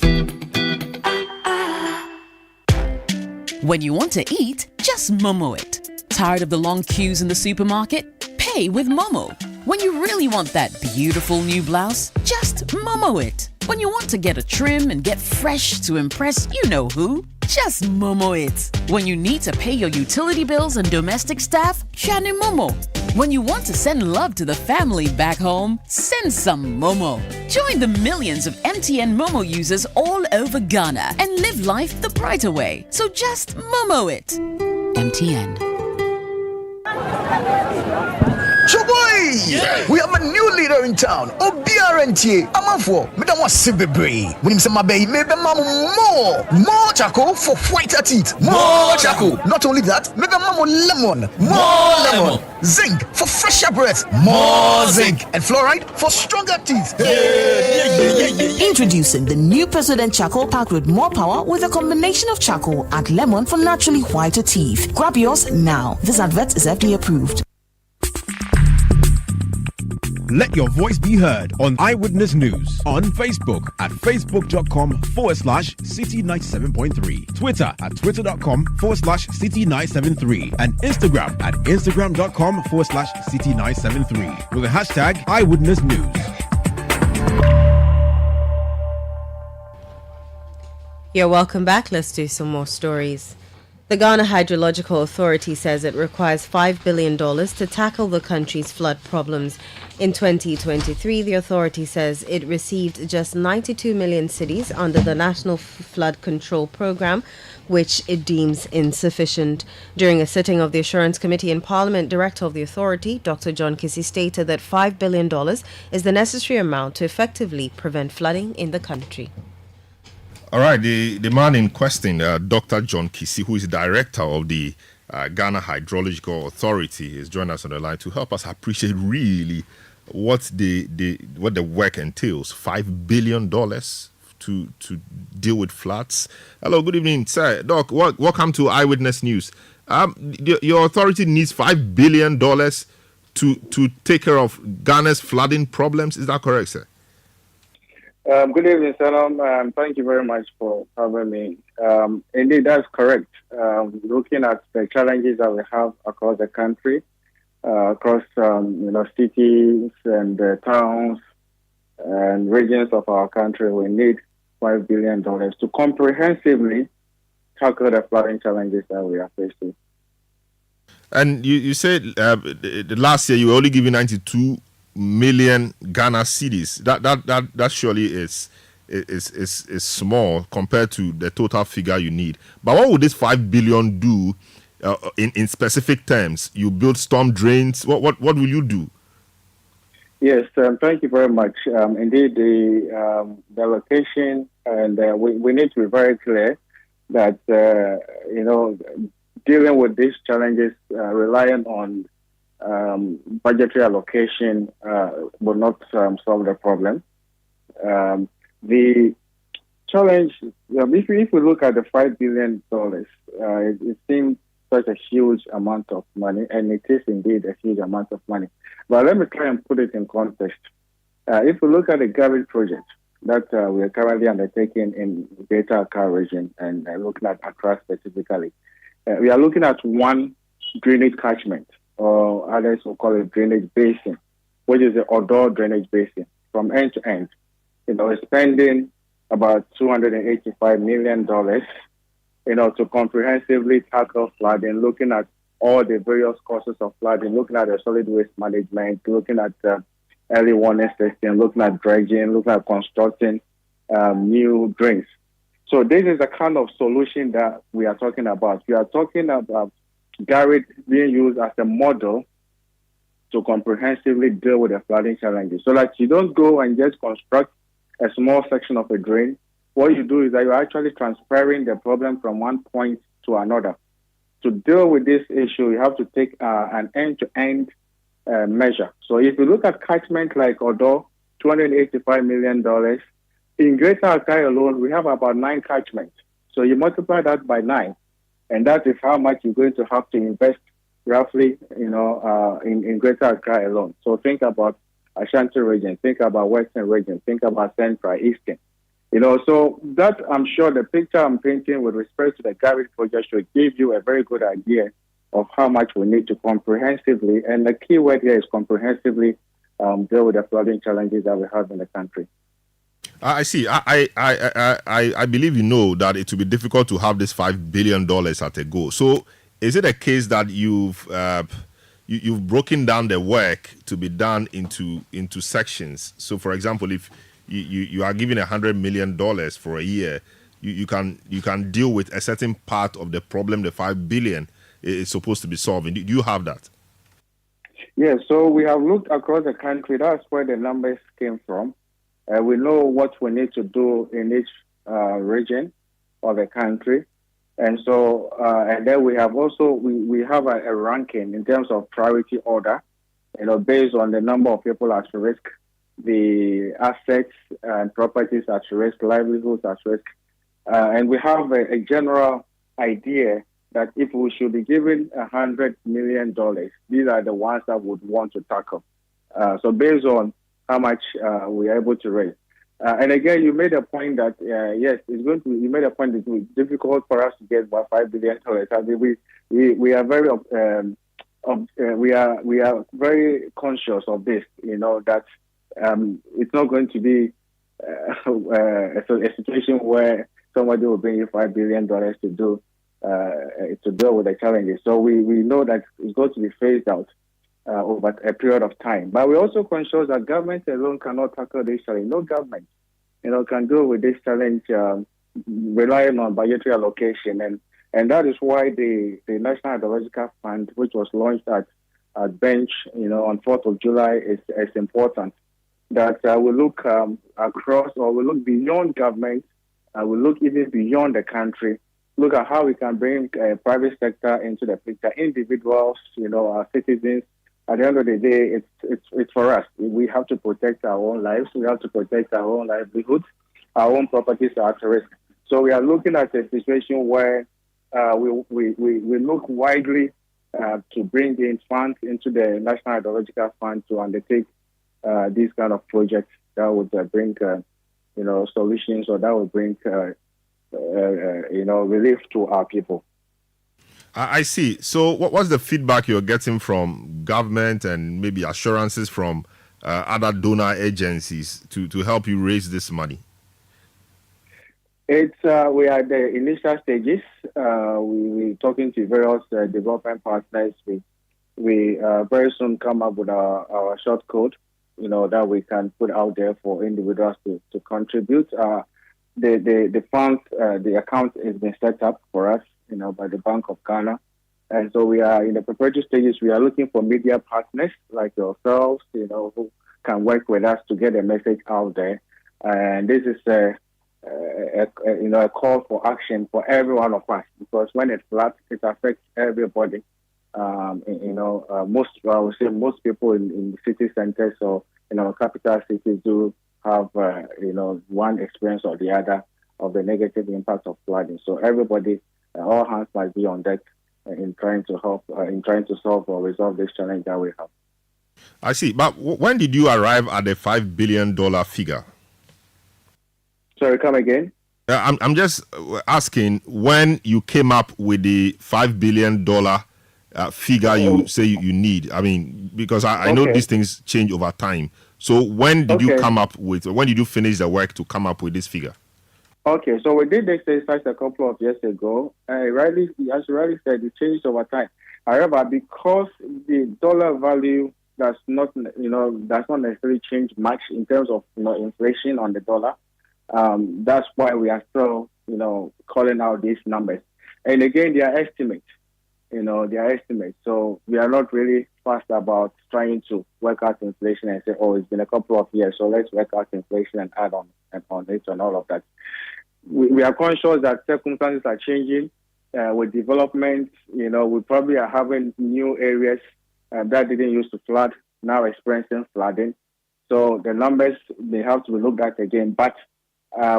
When you want to eat, just Momo it. Tired of the long queues in the supermarket? Pay with Momo. When you really want that beautiful new blouse, just Momo it. When you want to get a trim and get fresh to impress you know who, just Momo it. When you need to pay your utility bills and domestic staff, Shani Momo. When you want to send love to the family back home, send some Momo. Join the millions of MTN Momo users all over Ghana and live life the brighter way. So just Momo it. MTN. Choboy! We have a new leader in town. OBRNT. Amanfo. Madam was Sibebre. When him say my baby, maybe more charcoal for whiter teeth. More charcoal. Not only that, maybe lemon. More lemon. Zinc for fresher breath. More zinc. And fluoride for stronger teeth. Introducing the new President Charcoal pack with more power with a combination of charcoal and lemon for naturally whiter teeth. Grab yours now. This advert is FDA approved. Let your voice be heard on Eyewitness News on Facebook at facebook.com/Citi97.3, Twitter at twitter.com/Citi973, and Instagram at instagram.com/Citi973 with the hashtag Eyewitness News. You're welcome back. Let's do some more stories. The Ghana Hydrological Authority says it requires $5 billion to tackle the country's flood problems. In 2023, the authority says it received just 92 million cedis under the National Flood Control Program, which it deems insufficient. During a sitting of the Assurance Committee in Parliament, Director of the authority, Dr. John Kissy, stated that $5 billion is the necessary amount to effectively prevent flooding in the country. All right, the man in question, Dr. John Kissy, who is director of the Ghana Hydrological Authority, is joining us on the line to help us appreciate really what the work entails. $5 billion to deal with floods. Hello, good evening, sir. Doc, welcome to Eyewitness News. Your authority needs $5 billion to take care of Ghana's flooding problems. Is that correct, sir? Good evening, Salam. Thank you very much for having me. Indeed, that's correct. Looking at the challenges that we have across the country, across cities and towns and regions of our country, we need $5 billion to comprehensively tackle the flooding challenges that we are facing. And you said the last year you were only giving 92 million Ghana cedis. That surely is small compared to the total figure you need. But what would this 5 billion do in specific terms? You build storm drains. What will you do? Yes, thank you very much. Indeed, the location, and we need to be very clear that dealing with these challenges, relying on budgetary allocation will not solve the problem. The challenge, if we look at the $5 billion, it seems such a huge amount of money, and it is indeed a huge amount of money. But let me try and put it in context. If we look at the garbage project that we are currently undertaking in Greater Accra region and looking at Accra specifically, we are looking at one drainage catchment, or others will call it drainage basin, which is the Odo drainage basin, from end to end. Spending about $285 million, to comprehensively tackle flooding, looking at all the various causes of flooding, looking at the solid waste management, looking at early warning system, looking at dredging, looking at constructing new drains. So this is the kind of solution that we are talking about. We are talking about Garrett being used as a model to comprehensively deal with the flooding challenges. So that you don't go and just construct a small section of a drain. What you do is that you're actually transferring the problem from one point to another. To deal with this issue, you have to take an end-to-end measure. So if you look at catchment like Odo, $285 million, in Greater Accra alone, we have about 9 catchments. So you multiply that by 9, and that is how much you're going to have to invest roughly, in Greater Accra alone. So think about Ashanti region, think about Western region, think about Central, Eastern. So that, I'm sure the picture I'm painting with respect to the garbage project should give you a very good idea of how much we need to comprehensively, and the key word here is comprehensively, deal with the flooding challenges that we have in the country. I see. I believe you know that it will be difficult to have this $5 billion at a go. So is it a case that you've broken down the work to be done into sections? So, for example, if you are given $100 million for a year, you can deal with a certain part of the problem the $5 billion is supposed to be solving. Do you have that? Yes. So we have looked across the country. That's where the numbers came from. We know what we need to do in each region of the country. And so, and then we have also, we have a ranking in terms of priority order, based on the number of people at risk, the assets and properties at risk, livelihoods at risk. And we have a general idea that if we should be given $100 million, these are the ones that would want to tackle. So based on how much we are able to raise. And again, you made a point that, yes, you made a point that it's difficult for us to get about $5 billion. I mean, we are very, we are very conscious of this, that it's not going to be a situation where somebody will bring you $5 billion to deal with the challenges. So we know that it's going to be phased out over a period of time. But we're also conscious that government alone cannot tackle this challenge. No government, can deal with this challenge relying on budgetary allocation. And that is why the National Hydrological Fund, which was launched at Bench, on 4th of July, is important. That we look across, or we look beyond government, we look even beyond the country, look at how we can bring private sector into the picture, individuals, our citizens. At the end of the day, it's for us. We have to protect our own lives. We have to protect our own livelihoods. Our own properties are at risk. So we are looking at a situation where we look widely to bring in funds into the National Hydrological Fund to undertake these kind of projects that would bring, solutions, or that would bring, relief to our people. I see. So what's the feedback you're getting from government and maybe assurances from other donor agencies to help you raise this money? We are at the initial stages. We're talking to various development partners. We very soon come up with our short code, that we can put out there for individuals to contribute. The funds, the account has been set up for us, by the Bank of Ghana. And so we are in the preparatory stages. We are looking for media partners like yourselves, who can work with us to get the message out there. And this is a call for action for every one of us, because when it floods, it affects everybody. Most people in the city centers or capital cities do have one experience or the other of the negative impact of flooding. So everybody, all hands must be on deck in trying to help, in trying to solve or resolve this challenge that we have. I see. But when did you arrive at the $5 billion figure? Sorry, come again? I'm just asking when you came up with the $5 billion figure you say you need. I mean, because I know these things change over time. So when did you come up with, when did you finish the work to come up with this figure? Okay, so we did this exercise a couple of years ago. As you rightly said, it changed over time. However, because the dollar value does not necessarily change much in terms of inflation on the dollar, that's why we are still calling out these numbers. And again, they are estimates. They are estimates. So we are not really fast about trying to work out inflation and say, it's been a couple of years, so let's work out inflation and add on it and all of that. We are conscious that circumstances are changing with development. We probably are having new areas that didn't used to flood, now experiencing flooding. So the numbers may have to be looked at again. But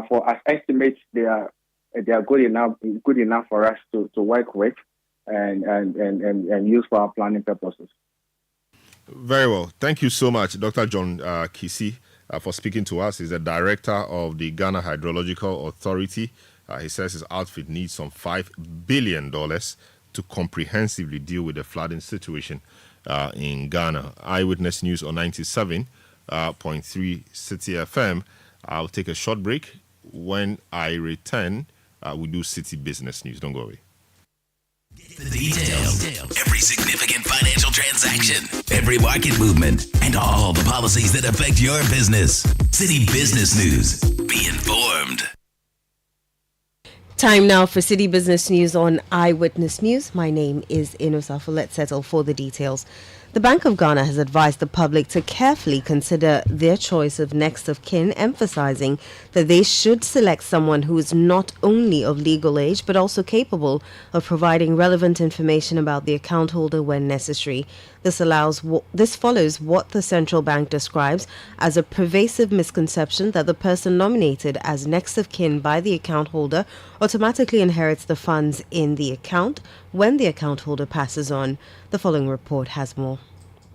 for us estimates, they are good enough for us to work with and use for our planning purposes. Very well. Thank you so much, Dr. John Kisi, for speaking to us. He's the director of the Ghana Hydrological Authority. He says his outfit needs some $5 billion to comprehensively deal with the flooding situation in Ghana. Eyewitness News on 97.3 Citi FM. I'll take a short break. When I return, we do City Business News. Don't go away. The details. Every significant financial transaction, every market movement, and all the policies that affect your business. City Business News. Be informed. Time now for City Business News on Eyewitness News. My name is Inosafo. Let's settle for the details. The Bank of Ghana has advised the public to carefully consider their choice of next of kin, emphasizing that they should select someone who is not only of legal age but also capable of providing relevant information about the account holder when necessary. This follows what the central bank describes as a pervasive misconception that the person nominated as next of kin by the account holder automatically inherits the funds in the account when the account holder passes on. The following report has more.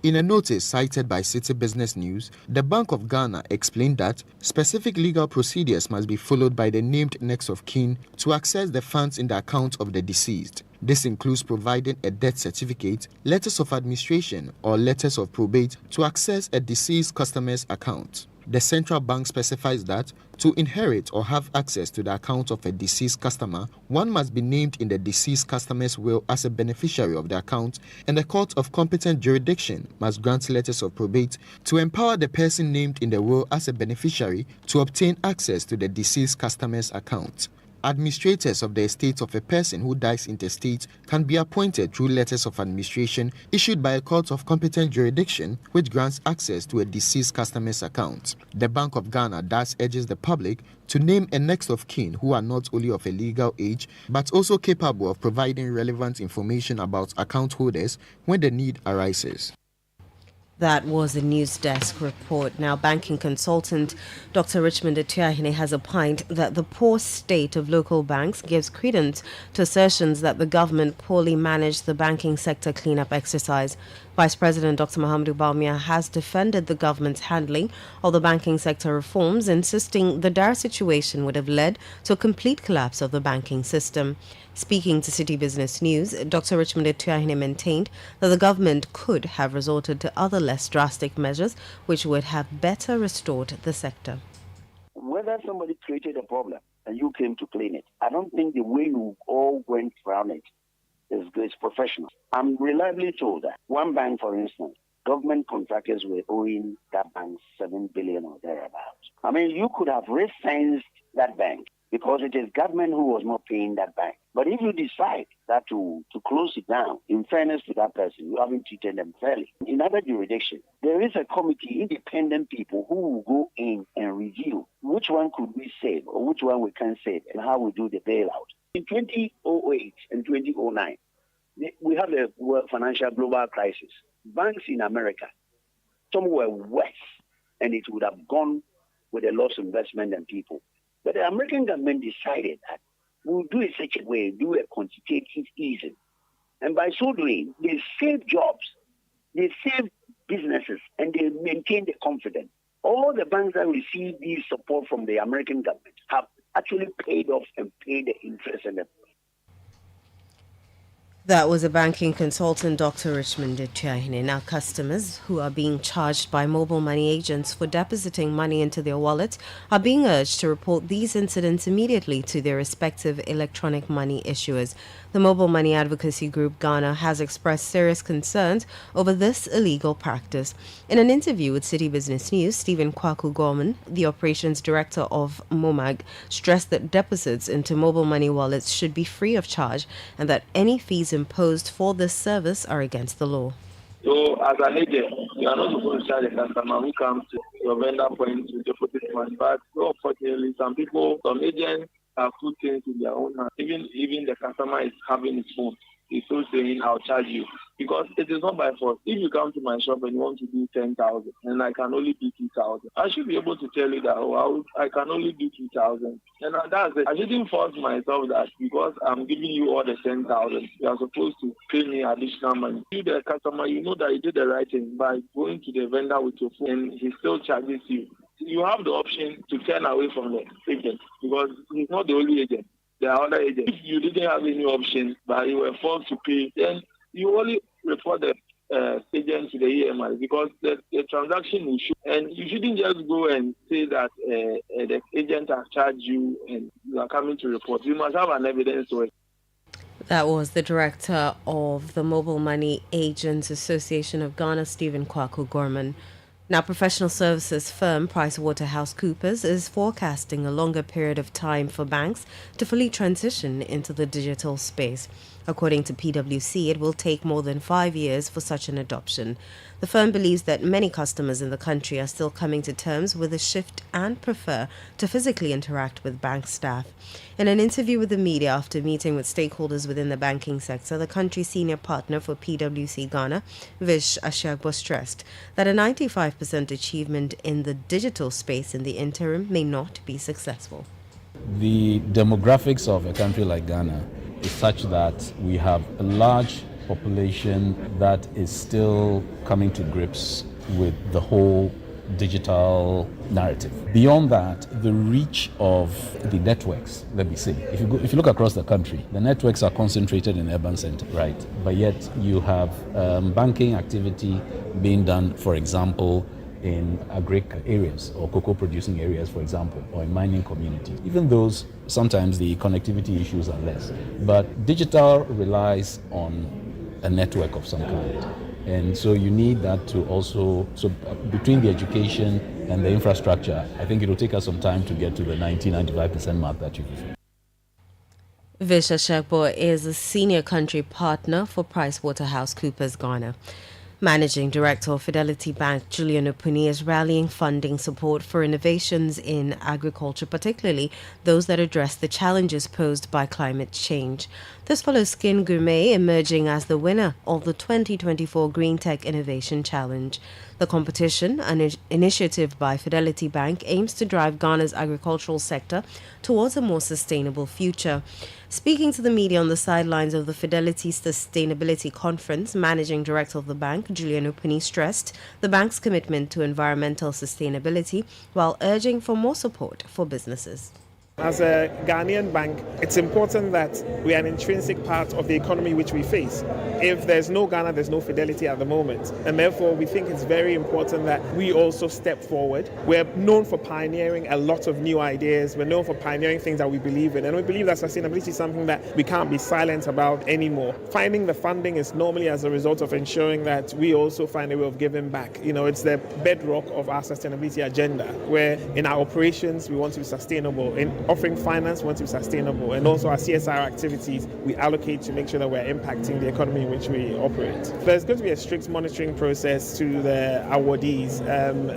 In a notice cited by City Business News, the Bank of Ghana explained that specific legal procedures must be followed by the named next of kin to access the funds in the account of the deceased. This includes providing a death certificate, letters of administration, or letters of probate to access a deceased customer's account. The central bank specifies that to inherit or have access to the account of a deceased customer, one must be named in the deceased customer's will as a beneficiary of the account, and a court of competent jurisdiction must grant letters of probate to empower the person named in the will as a beneficiary to obtain access to the deceased customer's account. Administrators of the estate of a person who dies intestate can be appointed through letters of administration issued by a court of competent jurisdiction which grants access to a deceased customer's account. The Bank of Ghana thus urges the public to name a next of kin who are not only of a legal age but also capable of providing relevant information about account holders when the need arises. That was a news desk report. Now, banking consultant Dr. Richmond Etuahine has opined that the poor state of local banks gives credence to assertions that the government poorly managed the banking sector cleanup exercise. Vice President Dr. Mahamudu Bawumia has defended the government's handling of the banking sector reforms, insisting the dire situation would have led to a complete collapse of the banking system. Speaking to Citi Business News, Dr. Richmond Etuahine maintained that the government could have resorted to other less drastic measures which would have better restored the sector. Whether somebody created a problem and you came to clean it, I don't think the way you all went around it is professional. I'm reliably told that one bank, for instance, government contractors were owing that bank 7 billion or thereabouts. I mean, you could have ring-fenced that bank because it is government who was not paying that bank. But if you decide that to close it down, in fairness to that person, you haven't treated them fairly. In other jurisdictions, there is a committee, independent people who will go in and review which one could we save or which one we can save and how we do the bailout. In 2008 and 2009, we had a financial global crisis. Banks in America, some were worse, and it would have gone with a loss of investment and people. But the American government decided that we'll do it such a way, do a quantitative easing. And by so doing, they save jobs, they save businesses, and they maintain the confidence. All the banks that receive this support from the American government have actually paid off and paid the interest and the. That was a banking consultant, Dr. Richmond Etuahine. Now, customers who are being charged by mobile money agents for depositing money into their wallets are being urged to report these incidents immediately to their respective electronic money issuers. The Mobile Money Advocacy Group Ghana has expressed serious concerns over this illegal practice. In an interview with Citi Business News, Stephen Kwaku Gorman, the operations director of MOMAG, stressed that deposits into mobile money wallets should be free of charge and that any fees imposed for this service are against the law. So, as an agent, you are not supposed to charge a customer who comes to your vendor point to deposit money. But unfortunately, some agents have put things in their own hands. Even the customer is having his phone. He's still saying, I'll charge you. Because it is not by force. If you come to my shop and you want to do 10,000 and I can only do 2,000, I should be able to tell you that, I can only do 2,000. And that's it. I shouldn't force myself that because I'm giving you all the 10,000, you are supposed to pay me additional money. You, the customer, you know that you did the right thing by going to the vendor with your phone and he still charges you. You have the option to turn away from the agent because he's not the only agent. There are other agents. If you didn't have any option, but you were forced to pay, then you only report the agent to the EMI because the transaction is and you shouldn't just go and say that the agent has charged you and you are coming to report. You must have an evidence to it. That was the director of the Mobile Money Agents Association of Ghana, Stephen Kwaku Gorman. Now, professional services firm PricewaterhouseCoopers is forecasting a longer period of time for banks to fully transition into the digital space. According to PwC, it will take more than 5 years for such an adoption. The firm believes that many customers in the country are still coming to terms with the shift and prefer to physically interact with bank staff. In an interview with the media after meeting with stakeholders within the banking sector, the country's senior partner for PwC Ghana, Vish Ashagbo, stressed that a 95% achievement in the digital space in the interim may not be successful. The demographics of a country like Ghana is such that we have a large population that is still coming to grips with the whole digital narrative. Beyond that, the reach of the networks, let me say, if you look across the country, the networks are concentrated in urban centers, right? But yet you have banking activity being done, for example, in agric areas or cocoa producing areas, for example, or in mining communities. Even those, sometimes the connectivity issues are less. But digital relies on a network of some kind. And so you need that to also, between the education and the infrastructure, I think it will take us some time to get to the 90-95% mark that you refer. Vish Ashagbo is a senior country partner for PricewaterhouseCoopers Ghana. Managing Director of Fidelity Bank, Julian Opuni, is rallying funding support for innovations in agriculture, particularly those that address the challenges posed by climate change. This follows Skin Gourmet emerging as the winner of the 2024 Green Tech Innovation Challenge. The competition, an initiative by Fidelity Bank, aims to drive Ghana's agricultural sector towards a more sustainable future. Speaking to the media on the sidelines of the Fidelity Sustainability Conference, Managing Director of the bank, Julian Opuni, stressed the bank's commitment to environmental sustainability while urging for more support for businesses. As a Ghanaian bank, it's important that we are an intrinsic part of the economy which we face. If there's no Ghana, there's no Fidelity at the moment. And therefore, we think it's very important that we also step forward. We're known for pioneering a lot of new ideas. We're known for pioneering things that we believe in. And we believe that sustainability is something that we can't be silent about anymore. Finding the funding is normally as a result of ensuring that we also find a way of giving back. You know, it's the bedrock of our sustainability agenda, where in our operations, we want to be sustainable. In offering finance, we want to be sustainable. And also our CSR activities, we allocate to make sure that we're impacting the economy in which we operate. There's going to be a strict monitoring process to the awardees.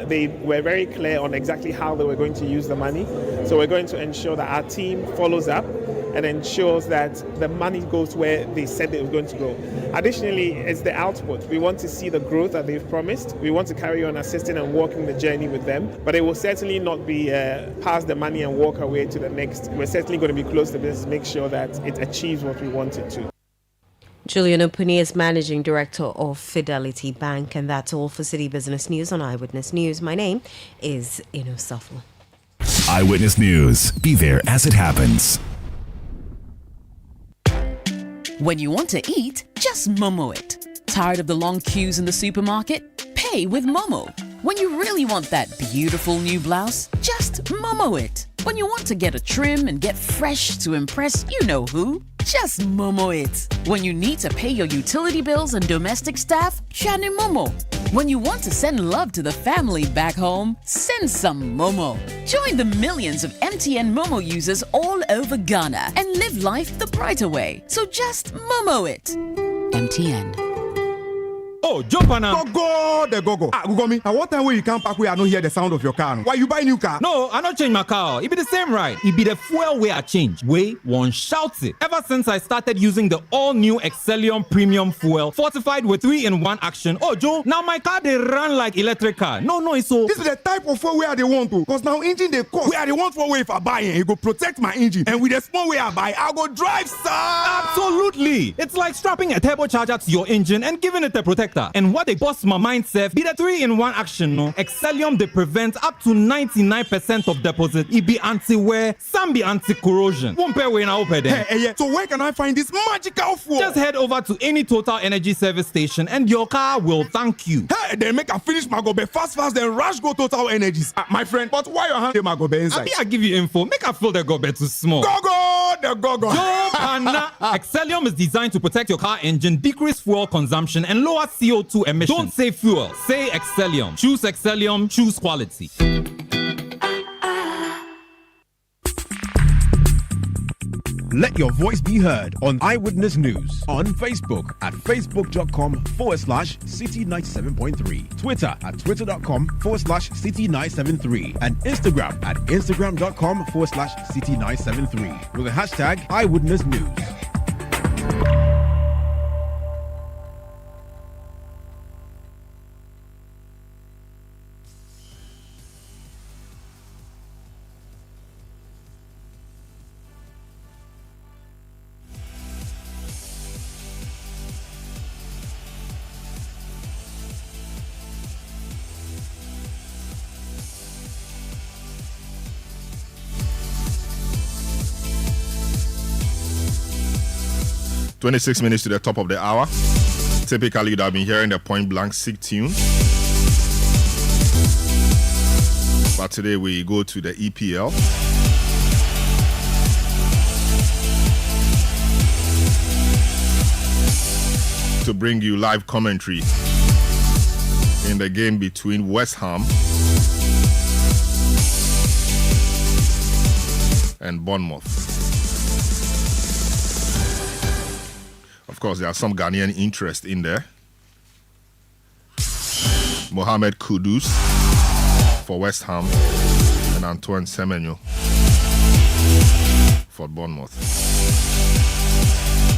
They were very clear on exactly how they were going to use the money. So we're going to ensure that our team follows up and ensures that the money goes where they said it was going to go. Additionally, it's the output. We want to see the growth that they've promised. We want to carry on assisting and walking the journey with them, but it will certainly not be pass the money and walk away to the next. We're certainly going to be close to this, make sure that it achieves what we want it to. Julian Opuni is Managing Director of Fidelity Bank, and that's all for City Business News on Eyewitness News. My name is Ino Safo. Eyewitness News. Be there as it happens. When you want to eat, just Momo it. Tired of the long queues in the supermarket? Pay with Momo. When you really want that beautiful new blouse, just Momo it. When you want to get a trim and get fresh to impress you know who, just Momo it. When you need to pay your utility bills and domestic staff, Shani Momo. When you want to send love to the family back home, send some Momo. Join the millions of MTN Momo users all over Ghana and live life the brighter way. So just Momo it. MTN. Oh, jump on now. Go. Google me. At what time when you come back where I don't hear the sound of your car? Why you buy new car? No, I not change my car. It be the same ride. It be the fuel way I change. Way one shouts it. Ever since I started using the all-new Excellium Premium Fuel, fortified with 3-in-1 action. Oh, Joe, now my car they run like electric car. No, it's so. This is the type of fuel where they want to. Because now engine they cost. Where they want for way if I buy it go protect my engine. And with the small way I buy, I go drive, sir. Absolutely. It's like strapping a turbocharger to your engine and giving it a protector. And what they bust my mind, Seth, be the 3-in-1 action, no? Excellium, they prevent up to 99% of deposit. It be anti-wear, some be anti-corrosion. One pair way now open there. Hey, so where can I find this magical fuel? Just head over to any Total Energy service station and your car will thank you. Hey, then make a finish my gobe fast, then rush go Total Energies. My friend, but why your hand my gobe inside? I give you info. Make a fill the gobe too small. Go. Excellium is designed to protect your car engine, decrease fuel consumption, and lower CO2 emissions. Don't say fuel, say Excellium. Choose Excellium, choose quality. Let your voice be heard on Eyewitness News on Facebook at facebook.com/City97.3, Twitter at twitter.com/City973, and Instagram at instagram.com/City973 with the hashtag Eyewitness News. "26 minutes to the top of the hour. Typically, you'd have been hearing the Point Blank Sick tune. But today we go to the EPL. To bring you live commentary in the game between West Ham and Bournemouth. Of course, there are some Ghanaian interest in there. Mohamed Kudus for West Ham, and Antoine Semenyo for Bournemouth.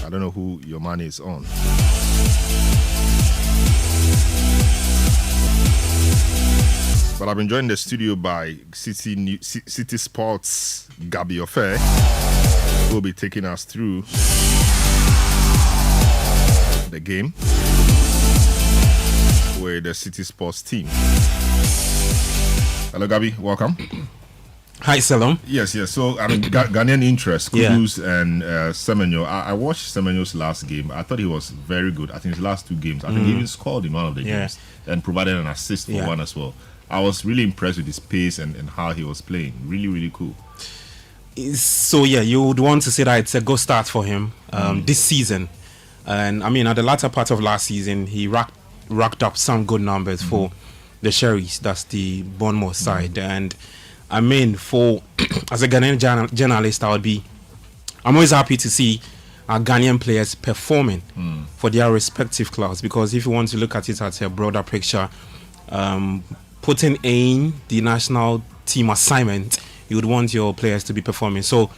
I don't know who your money is on. But I've been joined in the studio by City Sports Gabi Ofe, who will be taking us through the game with the City Sports team. Hello, Gabi. Welcome. Hi, Salom. Yes. So, I mean, Ghanaian interest, Kudus and Semenyo. I watched Semenyo's last game. I thought he was very good. I think his last 2 games. I think he even scored in one of the games and provided an assist for one as well. I was really impressed with his pace and how he was playing. Really, really cool. So, you would want to say that it's a good start for him this season. And, I mean, at the latter part of last season, he racked up some good numbers for the Sherries. That's the Bournemouth side. And, I mean, as a Ghanaian journalist, I'm always happy to see our Ghanaian players performing for their respective clubs, because if you want to look at it at a broader picture, putting in the national team assignment, you would want your players to be performing. So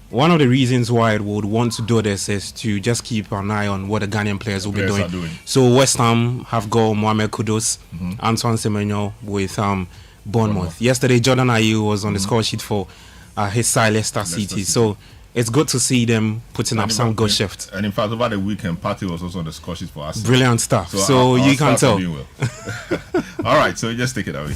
one of the reasons why I would want to do this is to just keep an eye on what the Ghanaian players will be doing. So West Ham have got Mohamed Kudus, Antoine Semenyo with Bournemouth. Yesterday, Jordan Ayew was on the score sheet for his side, Leicester City. So it's good to see them putting up some good shift. And in fact, over the weekend, Partey was also on the score sheet for us. Brilliant stuff. So you can tell. All right, so just take it away.